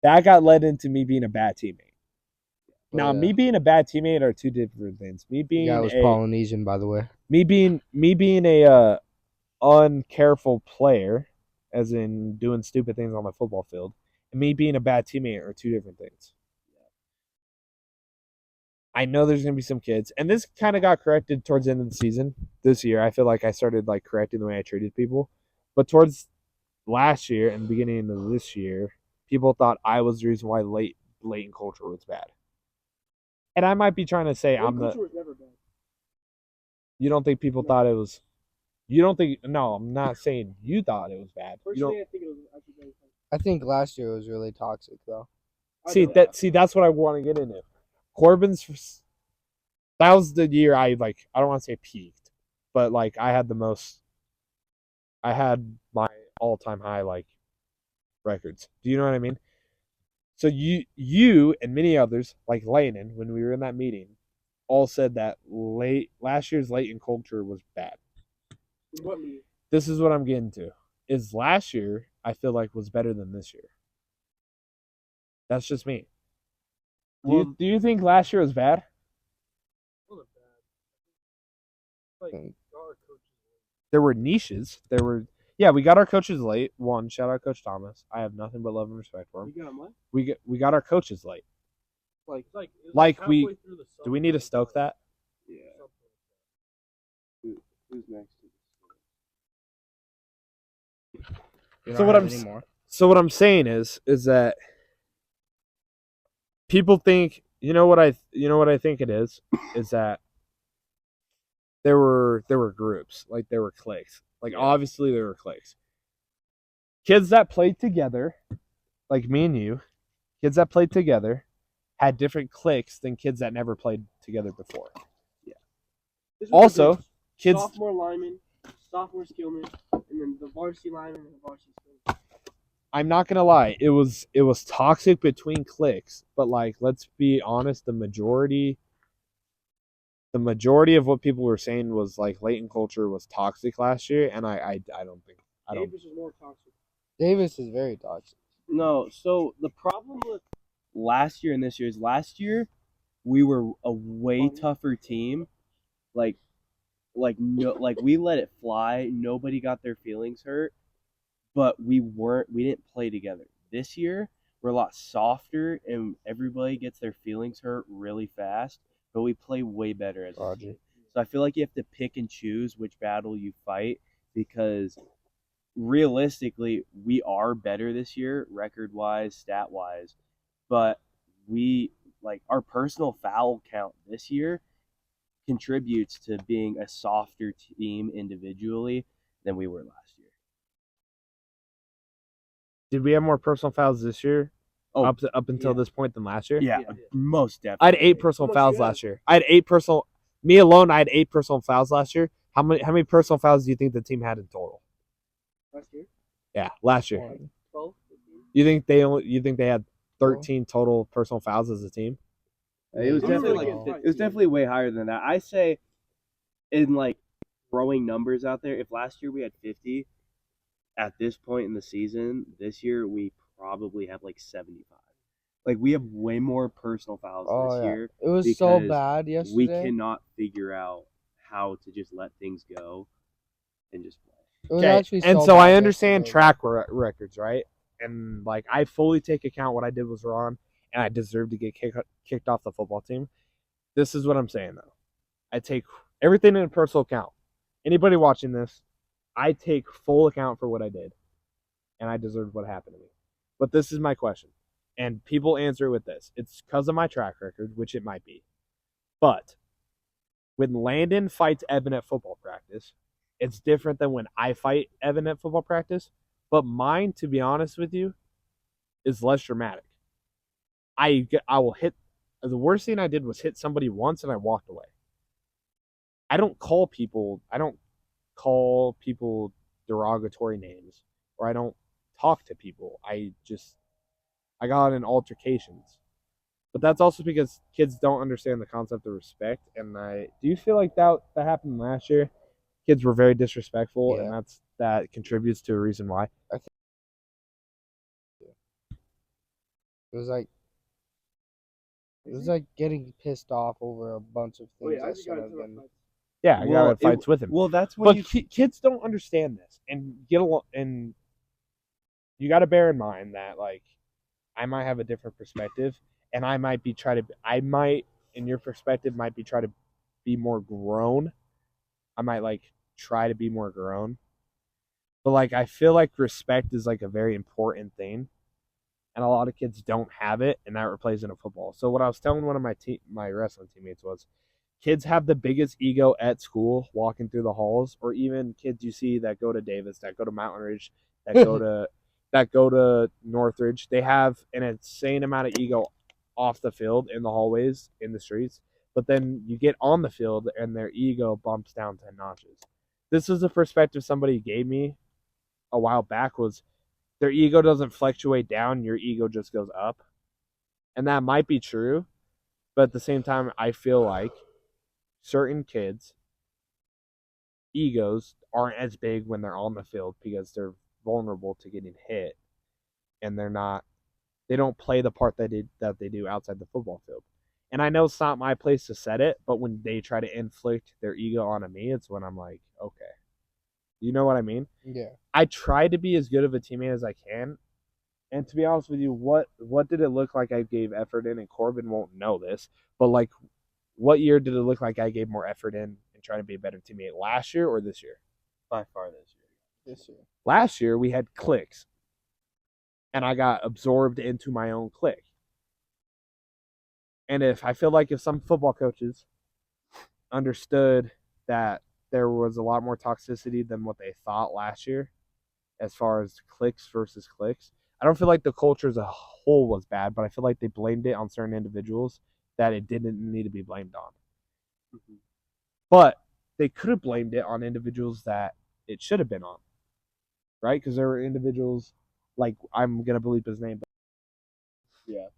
That got led into me being a bad teammate. Now, Yeah. me being a bad teammate are two different things. Me being Yeah, it was Polynesian, by the way. me being a uncareful player, as in doing stupid things on the football field, and me being a bad teammate are two different things. I know there's gonna be some kids, and this kind of got corrected towards the end of the season this year. I feel like I started like correcting the way I treated people, but towards last year and the beginning of this year, people thought I was the reason why blatant culture was bad. And I might be trying to say I'm the. Culture was never bad. You don't think people thought it was? You don't think? No, I'm not saying you thought it was bad. You Personally, don't I think it was actually very fun. I think last year was really toxic, though. see that's what I want to get into. Corbin's. That was the year I don't want to say peaked, but like I had my all-time high like records. Do you know what I mean? So you and many others like Landon, when we were in that meeting, all said that last year's latent culture was bad. What me? This is what I'm getting to. Is last year I feel like was better than this year. That's just me. Do you think last year was bad? Wasn't bad. Like, our coaches. There were niches. We got our coaches late. One, shout out Coach Thomas. I have nothing but love and respect for him. You got what? We got our coaches late. Like, it was Like we- halfway through the Do we need to stoke that? Yeah. Who's next? You So don't what have I'm any more? So what I'm saying is that people think, what I think it is that there were groups, like there were cliques. Like obviously there were cliques. Kids that played together like me and you, kids that played together had different cliques than kids that never played together before. This was Also, the kids sophomore lineman, sophomore skillman, and then the varsity lineman and the varsity skillman. I'm not gonna lie, it was toxic between cliques, but like let's be honest, the majority of what people were saying was like latent culture was toxic last year, and I don't think I don't Davis was more toxic. Davis is very toxic. No, so the problem with last year and this year is last year we were a way tougher team. Like we let it fly. Nobody got their feelings hurt, but we didn't play together. This year we're a lot softer and everybody gets their feelings hurt really fast, but we play way better as a team. So I feel like you have to pick and choose which battle you fight because realistically, we are better this year, record wise, stat wise, but we like our personal foul count this year contributes to being a softer team individually than we were last year. Did we have more personal fouls this year? Oh, up until this point than last year? Yeah, most I had definitely. 8 personal How much fouls you had? last year. I had 8 personal. Me alone, I had 8 personal fouls last year. How many personal fouls do you think the team had in total? Last year, Yeah, last year. 12. You think they had 13 total personal fouls as a team? It was How many definitely were like it was definitely way higher than that. I say in like throwing numbers out there, if last year we had 50 at this point in the season, this year we probably have like 75. Like we have way more personal fouls this year. It was so because bad yesterday. We cannot figure out how to just let things go and just play. It was Okay, actually and so so I bad understand yesterday. track records, right? And like I fully take account what I did was wrong, and I deserve to get kicked off the football team. This is what I'm saying though. I take everything in a personal account. Anybody watching this, I take full account for what I did, and I deserved what happened to me. But this is my question, and people answer it with this: it's because of my track record, which it might be. But when Landon fights Evan at football practice, it's different than when I fight Evan at football practice. But mine, to be honest with you, is less dramatic. I will hit. The worst thing I did was hit somebody once and I walked away. I don't call people derogatory names, or I don't talk to people. I got in altercations. But that's also because kids don't understand the concept of respect. And do you feel like that happened last year? Kids were very disrespectful, Yeah. and that contributes to a reason why. It was like getting pissed off over a bunch of things. Wait, I that just should got have into been. Yeah, I got in fights with him. Well, that's when But you kids don't understand this, and get along. And you got to bear in mind that like I might have a different perspective, and I might, in your perspective, might be try to be more grown. I might like try to be more grown, but like I feel like respect is like a very important thing, and a lot of kids don't have it, and that plays into football. So what I was telling one of my wrestling teammates was, kids have the biggest ego at school walking through the halls, or even kids you see that go to Davis, that go to Mountain Ridge, that go to Northridge. They have an insane amount of ego off the field, in the hallways, in the streets. But then you get on the field and their ego bumps down 10 notches. This is a perspective somebody gave me a while back, was their ego doesn't fluctuate down, your ego just goes up. And that might be true, but at the same time, I feel like certain kids' egos aren't as big when they're on the field because they're vulnerable to getting hit, and they don't play the part that they do outside the football field. And I know it's not my place to set it, but when they try to inflict their ego onto me, it's when I'm like, okay. You know what I mean? Yeah. I try to be as good of a teammate as I can. And to be honest with you, what did it look like I gave effort in? And Corbin won't know this, but like, what year did it look like I gave more effort in trying to be a better teammate? Last year or this year? by far this year. This year. Last year we had cliques, and I got absorbed into my own clique. And I feel like if some football coaches understood that there was a lot more toxicity than what they thought last year, as far as cliques versus cliques, I don't feel like the culture as a whole was bad, but I feel like they blamed it on certain individuals that it didn't need to be blamed on. But they could have blamed it on individuals that it should have been on, right? Because there were individuals like I'm gonna bleep his name, but Yeah.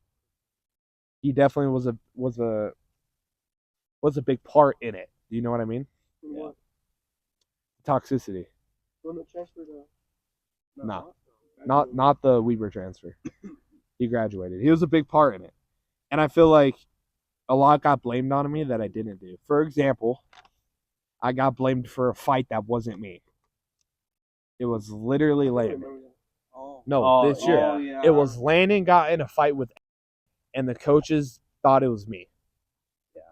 he definitely was a big part in it. Do you know what I mean? Yeah. Toxicity, When the transfer to No. not the Weber transfer. He graduated. He was a big part in it, and I feel like a lot got blamed on me that I didn't do. For example, I got blamed for a fight that wasn't me. It was literally Landon. Oh. No, this year. Oh, yeah. It was Landon got in a fight with, and the coaches thought it was me. Yeah.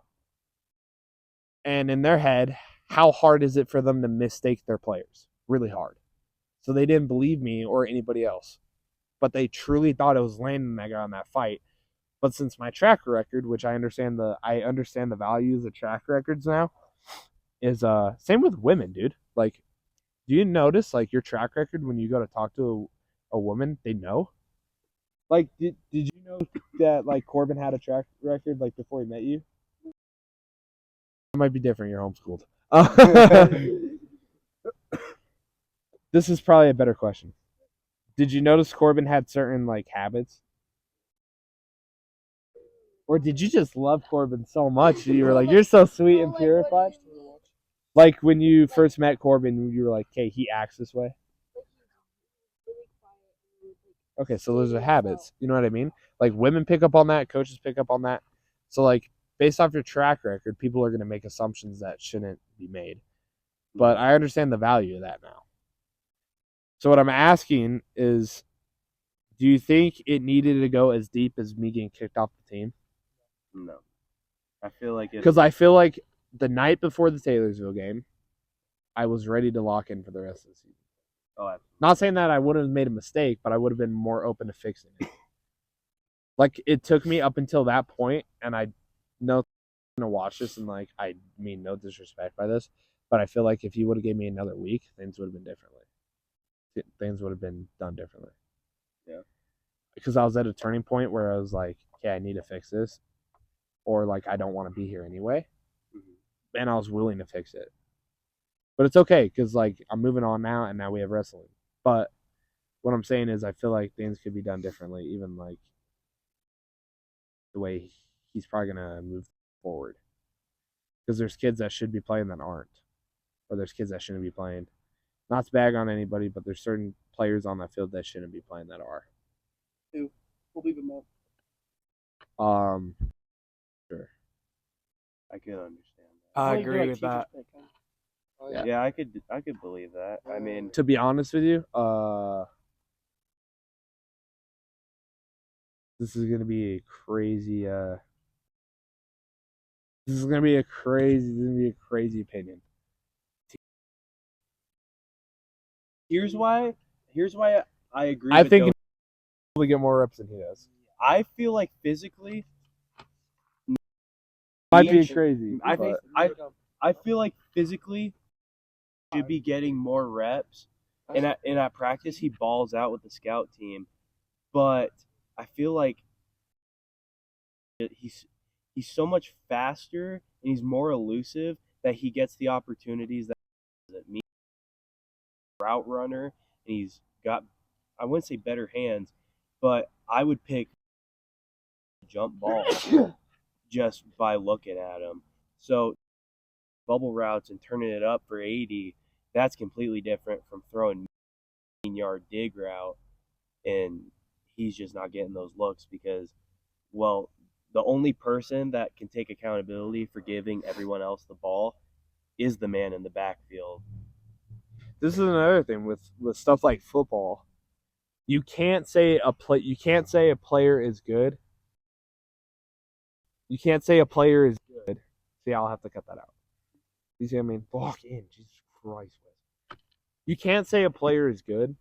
And in their head, how hard is it for them to mistake their players? Really hard. So they didn't believe me or anybody else. But they truly thought it was Landon that got in that fight. But since my track record, which I understand the values of track records now, is same with women, dude. Like, do you notice like your track record when you go to talk to a woman, they know? Like, did you know that like Corbin had a track record like before he met you? It might be different. You're homeschooled. This is probably a better question. Did you notice Corbin had certain like habits? Or did you just love Corbin so much that you were like, you're so sweet and purified? Like when you first met Corbin, you were like, okay, he acts this way. Okay, so those are habits. You know what I mean? Like women pick up on that, coaches pick up on that. So like based off your track record, people are going to make assumptions that shouldn't be made. But I understand the value of that now. So what I'm asking is, do you think it needed to go as deep as me getting kicked off the team? No. I feel like it's Because I feel like the night before the Taylorsville game, I was ready to lock in for the rest of the season. Not saying that I wouldn't have made a mistake, but I would have been more open to fixing it. Like it took me up until that point, and I know I'm gonna watch this, and like I mean no disrespect by this, but I feel like if you would have gave me another week, things would have been differently. Things would have been done differently. Yeah. Because I was at a turning point where I was like, okay, I need to fix this, or like I don't want to be here anyway, and I was willing to fix it. But it's okay because like I'm moving on now, and now we have wrestling. But what I'm saying is, I feel like things could be done differently, even like the way he's probably gonna move forward. Because there's kids that should be playing that aren't, or there's kids that shouldn't be playing. Not to bag on anybody, but there's certain players on that field that shouldn't be playing that are. Who? We'll leave him up. Sure. I can understand that. I Well, you do agree like with teachers that. pick, huh? Oh, Yeah. Yeah, I could believe that. I mean, To be honest with you, this is gonna be a crazy. This is gonna be a crazy opinion. here's why I agree. I with think Dope. he probably get more reps than he does. I feel like physically, Might he be should- crazy. I but I feel like physically should be getting more reps. And at practice, he balls out with the scout team, but I feel like he's so much faster and he's more elusive that he gets the opportunities that me route runner, and he's got, I wouldn't say better hands, but I would pick jump ball just by looking at him. So bubble routes and turning it up for 80, that's completely different from throwing 15-yard dig route, and he's just not getting those looks because, well, the only person that can take accountability for giving everyone else the ball is the man in the backfield. this is another thing with stuff like football. You can't say a player is good. You can't say a player is good. See, I'll have to cut that out. You see what I mean? Walk in, Jesus Christ. You can't say a player is good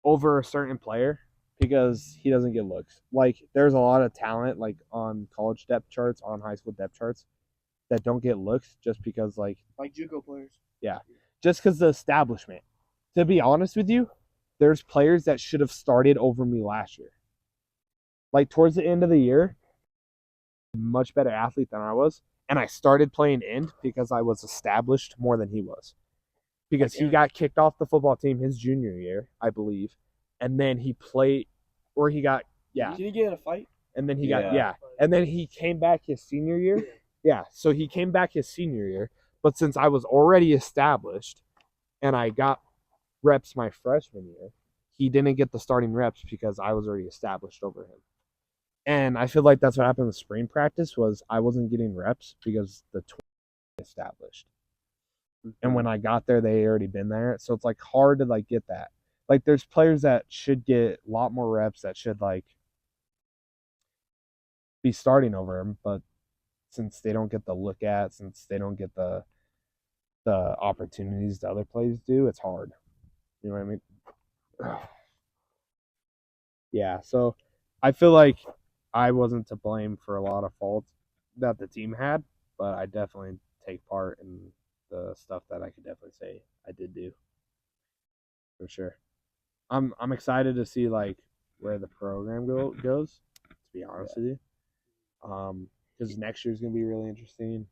over a certain player because he doesn't get looks. Like there's a lot of talent like on college depth charts, on high school depth charts that don't get looks just because like Like JUCO players. just because the establishment. to be honest with you, there's players that should have started over me last year. Like towards the end of the year, much better athlete than I was, and I started playing end because I was established more than he was. Because he got kicked off the football team his junior year, I believe, and then he played, or he got Did he get in a fight? and then he got and then he came back his senior year. Yeah, so he came back his senior year, but since I was already established, and I got reps my freshman year, he didn't get the starting reps because I was already established over him. And I feel like that's what happened with spring practice was I wasn't getting reps because the established. And when I got there, they already been there. So it's like hard to like get that. Like there's players that should get a lot more reps that should like be starting over him, but since they don't get the look at, since they don't get the opportunities the other players do, it's hard. You know what I mean? Yeah, so I feel like I wasn't to blame for a lot of faults that the team had, but I definitely take part in the stuff that I could definitely say I did do. For sure. I'm excited to see like where the program goes, to be honest with you. Because next year's gonna be really interesting.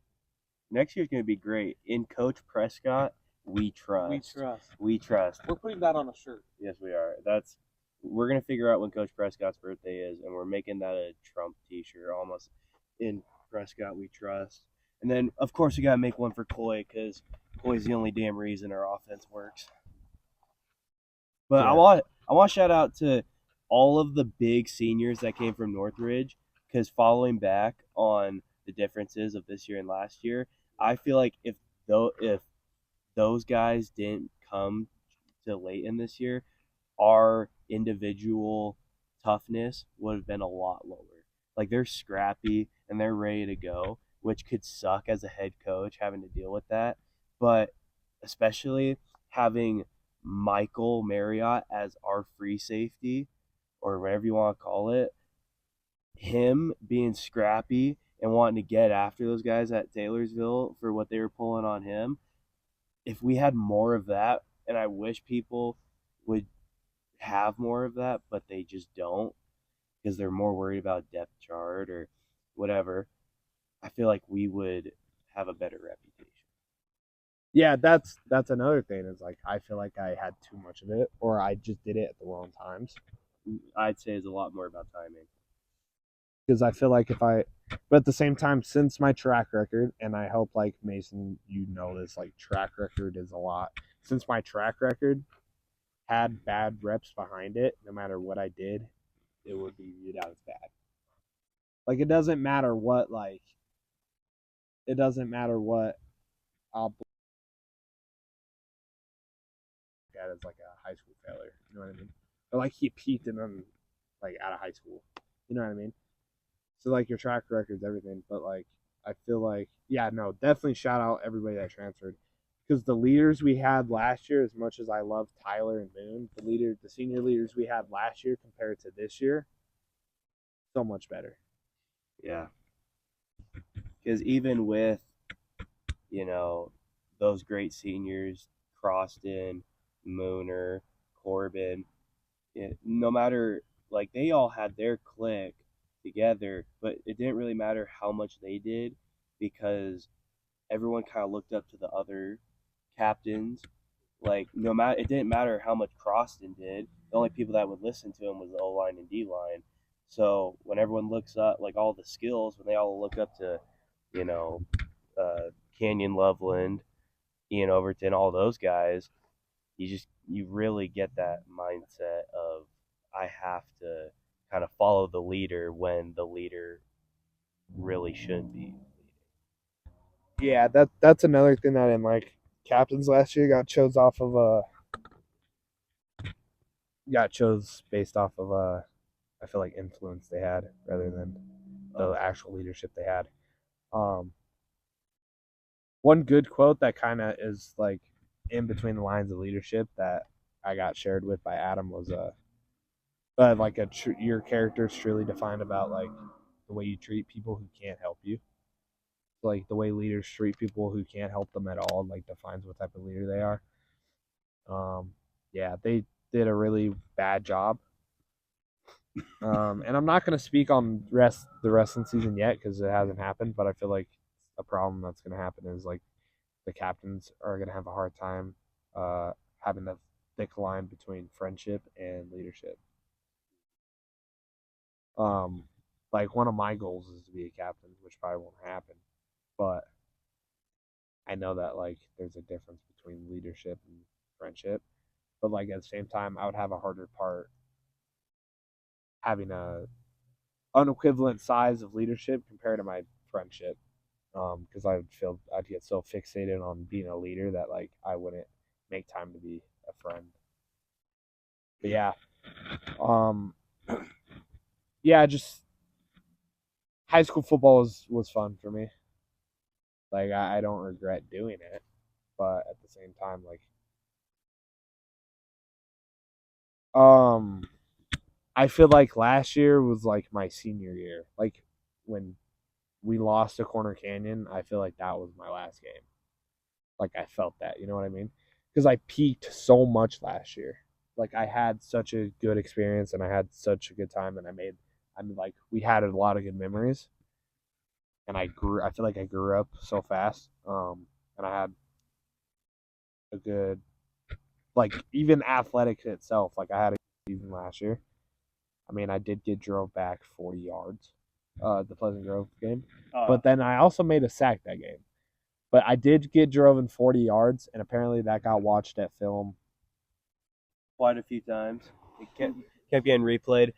Next year's going to be great. In Coach Prescott, we trust. We trust. We trust. We're putting that on a shirt. Yes, we are. We're gonna figure out when Coach Prescott's birthday is, and we're making that a Trump T-shirt almost. In Prescott, we trust. And then, of course, we gotta make one for Coy because Coy's the only damn reason our offense works. But Yeah. I want to shout out to all of the big seniors that came from Northridge because following back on the differences of this year and last year, I feel like if those guys didn't come to late in this year, our individual toughness would have been a lot lower. Like they're scrappy and they're ready to go, which could suck as a head coach having to deal with that. But especially having Michael Marriott as our free safety or whatever you want to call it, him being scrappy and wanting to get after those guys at Taylorsville for what they were pulling on him. If we had more of that, and I wish people would have more of that, but they just don't because they're more worried about depth chart or whatever, I feel like we would have a better reputation. Yeah, that's another thing is like I feel like I had too much of it or I just did it at the wrong times. I'd say it's a lot more about timing. Because I feel like but at the same time, since my track record, and I hope like Mason, you know this, like track record is a lot. Since my track record had bad reps behind it, no matter what I did, it would be viewed out as bad. Like it doesn't matter what I'll look at as like a high school failure. You know what I mean? Or like he peaked and then like out of high school. You know what I mean? So like your track record's everything, but like I feel like definitely shout out everybody that transferred because the leaders we had last year, as much as I love Tyler and Moon, the senior leaders we had last year compared to this year, so much better. Yeah. Because even with, those great seniors, Croston, Mooner, Corbin, no matter, like, they all had their clique together, but it didn't really matter how much they did because everyone kind of looked up to the other captains. Like, it didn't matter how much Croston did. The only people that would listen to him was the O-line and D-line. So when everyone looks up, like all the skills, when they all look up to, Canyon Loveland, Ian Overton, all those guys, you really get that mindset of I have to kind of follow the leader when the leader really should be. Yeah, that's another thing that in like captains last year got chose based off of I feel like influence they had rather than the actual leadership they had. One good quote that kind of is like in between the lines of leadership that I got shared with by Adam was like your character is truly defined about like the way you treat people who can't help you. Like the way leaders treat people who can't help them at all, like defines what type of leader they are. yeah, they did a really bad job. And I'm not going to speak on the wrestling season yet because it hasn't happened, but I feel like a problem that's going to happen is like the captains are going to have a hard time having a thick line between friendship and leadership. Like one of my goals is to be a captain, which probably won't happen, but I know that like there's a difference between leadership and friendship. But like at the same time, I would have a harder part having a unequivalent size of leadership compared to my friendship. Because I'd get so fixated on being a leader that like I wouldn't make time to be a friend. But yeah, yeah, just high school football was fun for me. Like I don't regret doing it, but at the same time, like I feel like last year was like my senior year. Like when we lost to Corner Canyon, I feel like that was my last game. Like I felt that, you know what I mean? Because I peaked so much last year. Like I had such a good experience and I had such a good time and like we had a lot of good memories. And I feel like I grew up so fast. And I had a good like even athletics itself, like I had a good season last year. I mean, I did get drove back 40 yards, the Pleasant Grove game. But then I also made a sack that game. But I did get driven 40 yards, and apparently that got watched at film. Quite a few times. It kept getting replayed.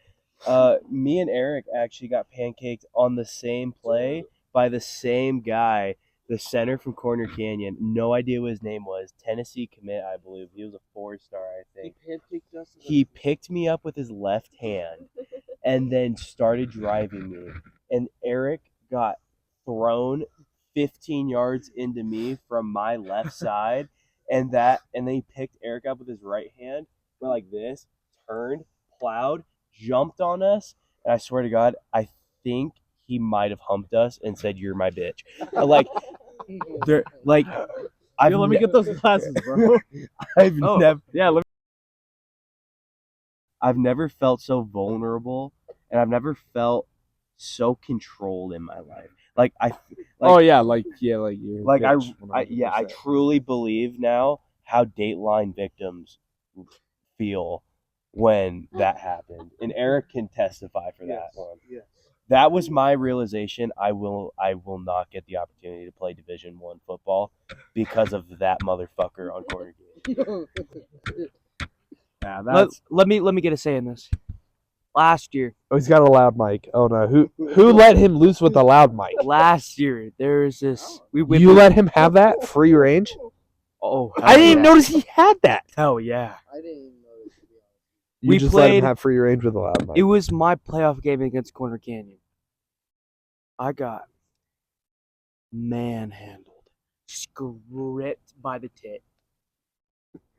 Me and Eric actually got pancaked on the same play by the same guy, the center from Corner Canyon. No idea what his name was. Tennessee commit, I believe. He was a 4-star, I think. He picked me up with his left hand and then started driving me. And Eric got thrown 15 yards into me from my left side. And then he picked Eric up with his right hand, went like this, turned, plowed, jumped on us, and I swear to God, I think he might have humped us and said, "You're my bitch." Like, Let me get those glasses, bro. I've never felt so vulnerable, and I've never felt so controlled in my life. You're Like I 100%. truly believe now how Dateline victims feel when that happened, and Eric can testify for that one. Yes. That was my realization. I will not get the opportunity to play Division I football because of that motherfucker on Corner Game. Yeah, that's. Let me get a say in this. Last year, Oh, he's got a loud mic. Oh no, who let him loose with the loud mic? there was this. You let him have that free range? Oh, I didn't even notice he had that. Hell yeah! I didn't even notice, to be honest. You We just let him played- have free range with the loud mic. It was my playoff game against Corner Canyon. I got manhandled, scraped by the tit,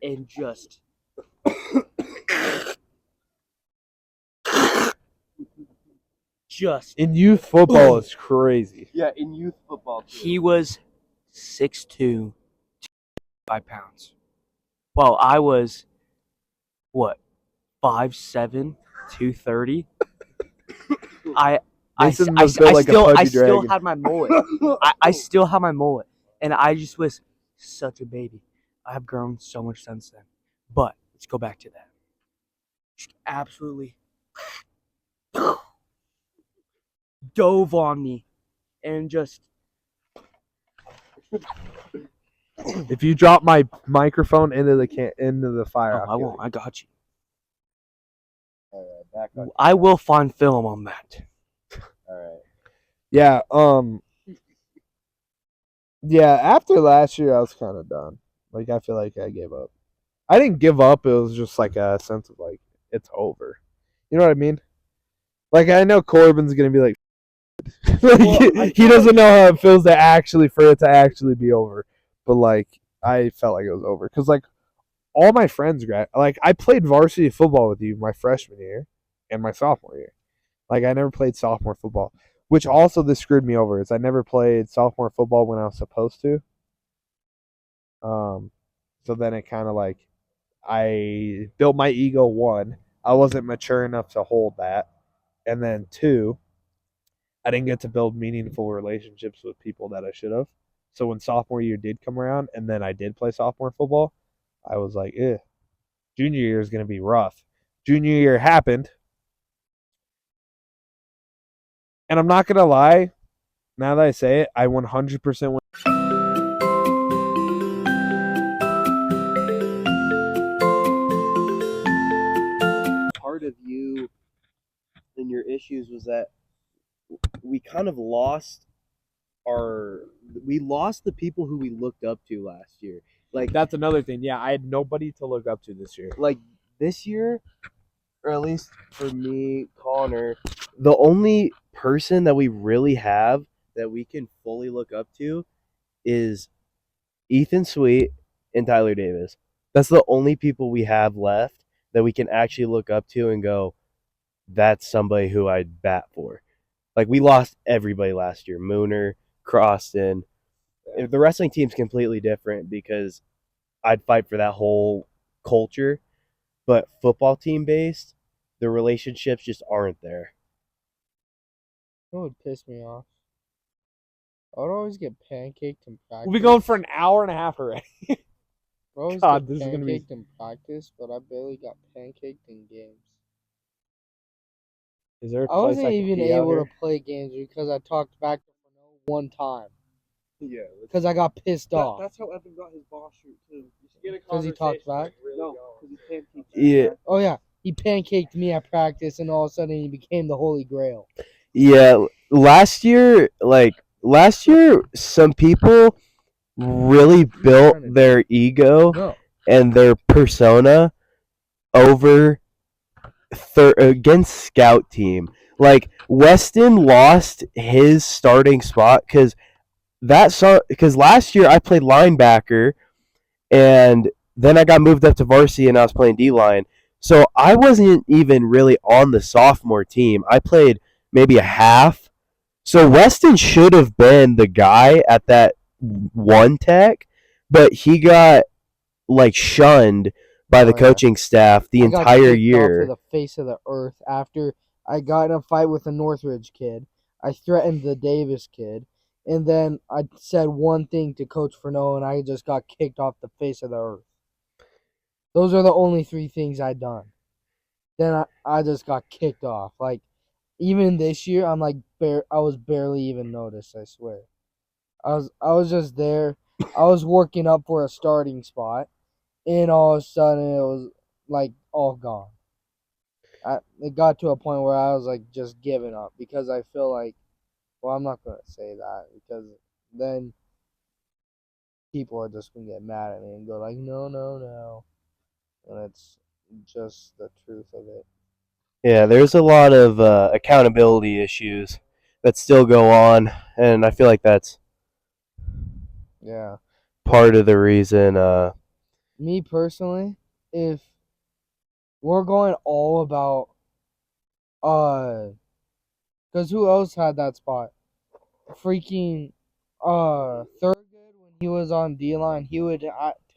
and just In youth football, it's crazy. Yeah, in youth football. he was 6'2", 5 pounds. Well, I was what 5'7", 230. I Mason was built like a pudgy still dragon. had my mullet. I still have my mullet, and I just was such a baby. I have grown so much since then. But let's go back to that. Just absolutely dove on me, and just If you drop my microphone into the fire, I won't. I got you. All right, back on. I will find film on that. All right. Yeah. Yeah. After last year, I was kind of done. Like I feel like I gave up. I didn't give up. It was just like a sense of like it's over. You know what I mean? Like I know Corbin's gonna be like, he doesn't know how it feels for it to actually be over. But like I felt like it was over because like all my friends I played varsity football with you my freshman year and my sophomore year. Like I never played sophomore football, which also this screwed me over. Is I never played sophomore football when I was supposed to. So then it kind of like I built my ego. One, I wasn't mature enough to hold that, and then two, I didn't get to build meaningful relationships with people that I should have. So when sophomore year did come around, and then I did play sophomore football, I was like, eh. Junior year is going to be rough. Junior year happened, and I'm not going to lie. Now that I say it, I 100% went. Part of you and your issues was that we kind of lost the people who we looked up to last year. Like That's another thing. Yeah, I had nobody to look up to this year. like this year, or at least for me, Connor, the only person that we really have that we can fully look up to is Ethan Sweet and Tyler Davis. That's the only people we have left that we can actually look up to and go, that's somebody who I'd bat for. Like, we lost everybody last year. Mooner, Croston. If the wrestling team's completely different because I'd fight for that whole culture. But football team based, the relationships just aren't there. It would piss me off. I would always get pancaked in practice. We'll be going for an hour and a half already. I always God, get this is gonna be- pancaked in practice, but I barely got pancaked in games. Is there a I place wasn't can even pee out able here? to play games because I talked back to Fano one time Yeah. because I got pissed off. That's how Evan got his boss shoot too. Because he talked back? No, because he can't teach. Yeah, Oh yeah, he pancaked me at practice, and all of a sudden he became the Holy Grail. yeah. Last year, some people really built their ego No, and their persona over against scout team. Like, Weston lost his starting spot because last year I played linebacker, and then I got moved up to varsity and I was playing D line. So I wasn't even really on the sophomore team. I played maybe a half. So Weston should have been the guy at that one tech, but he got like shunned by the Oh, yeah. coaching staff the I got entire kicked year. off of the face of the earth after I got in a fight with a Northridge kid. I threatened the Davis kid, and then I said one thing to Coach Furneaux, and I just got kicked off the face of the earth. Those are the only three things I'd done. Then I just got kicked off. Like, even this year, I'm like, I was barely even noticed, I swear. I was just there. I was working up for a starting spot, and all of a sudden it was like all gone. It got to a point where I was like just giving up because I feel like, well, I'm not gonna say that because then people are just gonna get mad at me and go like, no, no, no, and it's just the truth of it. Yeah, there's a lot of accountability issues that still go on, and I feel like that's Yeah. part of the reason. Me personally, if we're going all about, because who else had that spot? Freaking, Thurgood, when he was on D line, he would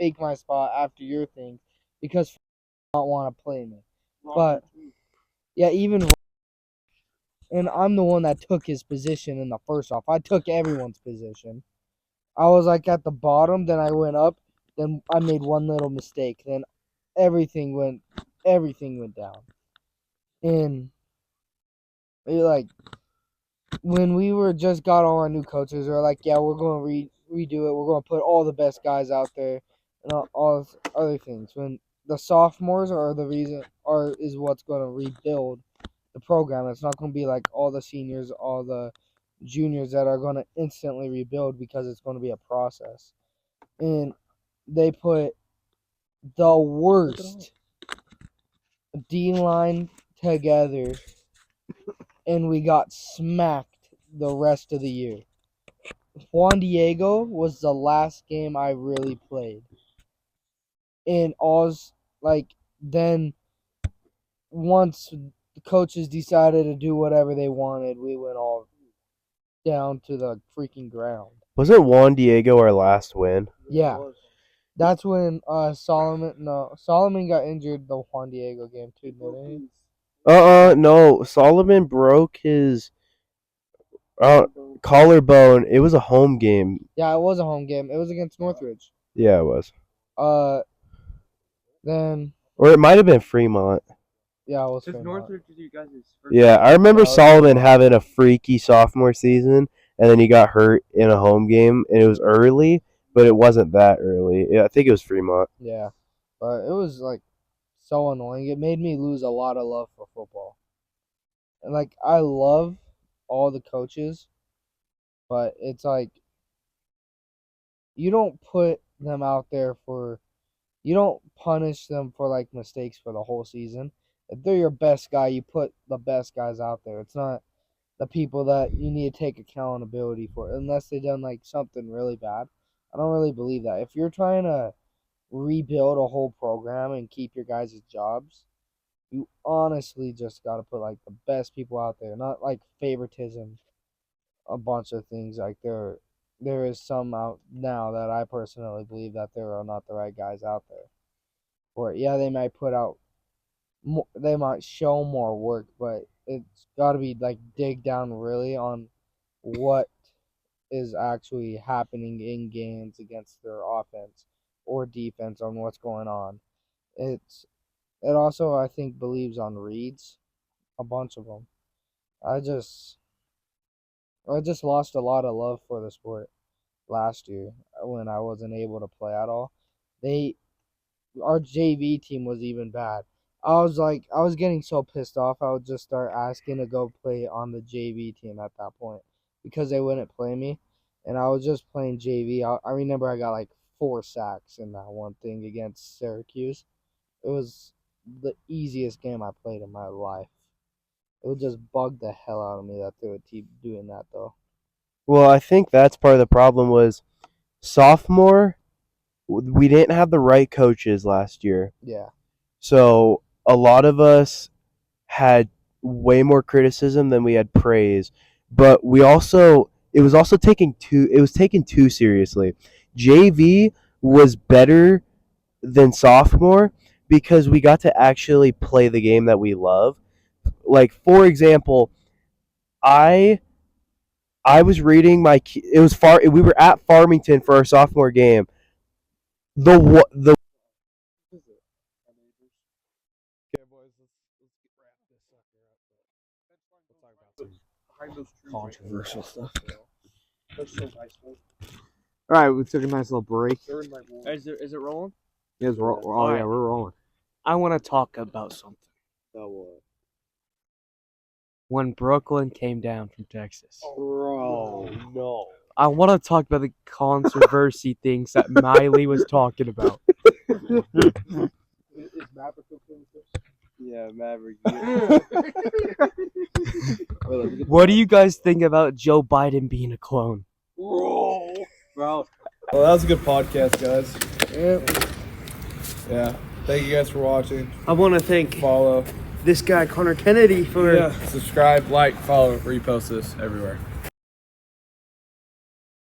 take my spot after your thing because he did not want to play me. But yeah, even, and I'm the one that took his position in the first off. I took everyone's position. I was like at the bottom, then I went up, then I made one little mistake, then everything went down. And like when we were just got all our new coaches, we were like, yeah, we're going to redo it. We're going to put all the best guys out there and all other things. When the sophomores are the reason is what's going to rebuild the program. It's not going to be like all the seniors, all the juniors that are going to instantly rebuild because it's going to be a process. And they put the worst D-line together, and we got smacked the rest of the year. Juan Diego was the last game I really played. And then once the coaches decided to do whatever they wanted, we went all down to the freaking ground. Wasn't Juan Diego our last win? Yeah. That's when Solomon got injured the Juan Diego game too, didn't he? No. Solomon broke his collarbone. It was a home game. Yeah, it was a home game. It was against Northridge. Yeah, it was. Then Or it might have been Fremont. yeah, it was Because Fremont. Northridge is you guys' first. Yeah, I remember Yeah, it was Solomon Fremont. having a freaky sophomore season, and then he got hurt in a home game, and it was early, but it wasn't that early. Yeah, I think it was Fremont. Yeah, but it was like so annoying. It made me lose a lot of love for football. And like I love all the coaches, but it's like you don't put them out there for you don't punish them for like mistakes for the whole season. If they're your best guy, you put the best guys out there. It's not the people that you need to take accountability for unless they done like something really bad. I don't really believe that. If you're trying to rebuild a whole program and keep your guys' jobs, you honestly just got to put like the best people out there, not like favoritism, a bunch of things. Like there is some out now that I personally believe that there are not the right guys out there. Or yeah, they might put out, they might show more work, but it's got to be like dig down really on what is actually happening in games against their offense or defense on what's going on. It also I think believes on reads, a bunch of them. I just lost a lot of love for the sport last year when I wasn't able to play at all. Our JV team was even bad. I was getting so pissed off. I would just start asking to go play on the JV team at that point because they wouldn't play me, and I was just playing JV. I remember I got like 4 sacks in that one thing against Syracuse. It was the easiest game I played in my life. It would just bug the hell out of me that they would keep doing that though. Well, I think that's part of the problem was sophomore, we didn't have the right coaches last year. Yeah. So a lot of us had way more criticism than we had praise, but it was taken too seriously. JV was better than sophomore because we got to actually play the game that we love. Like for example, I was reading we were at Farmington for our sophomore game. The Okay, boys, let's wrap this sucker up. Controversial stuff. All right, we took a nice little break. Is it rolling? Yes, we're rolling. I want to talk about something. When Brooklyn came down from Texas. Bro, no. I want to talk about the controversy things that Miley was talking about. Yeah, Maverick. What do you guys think about Joe Biden being a clone? Bro. Well, that was a good podcast, guys. Yeah. Thank you guys for watching. I want to thank Follow. this guy Connor Kennedy for Subscribe, like, follow, repost this everywhere.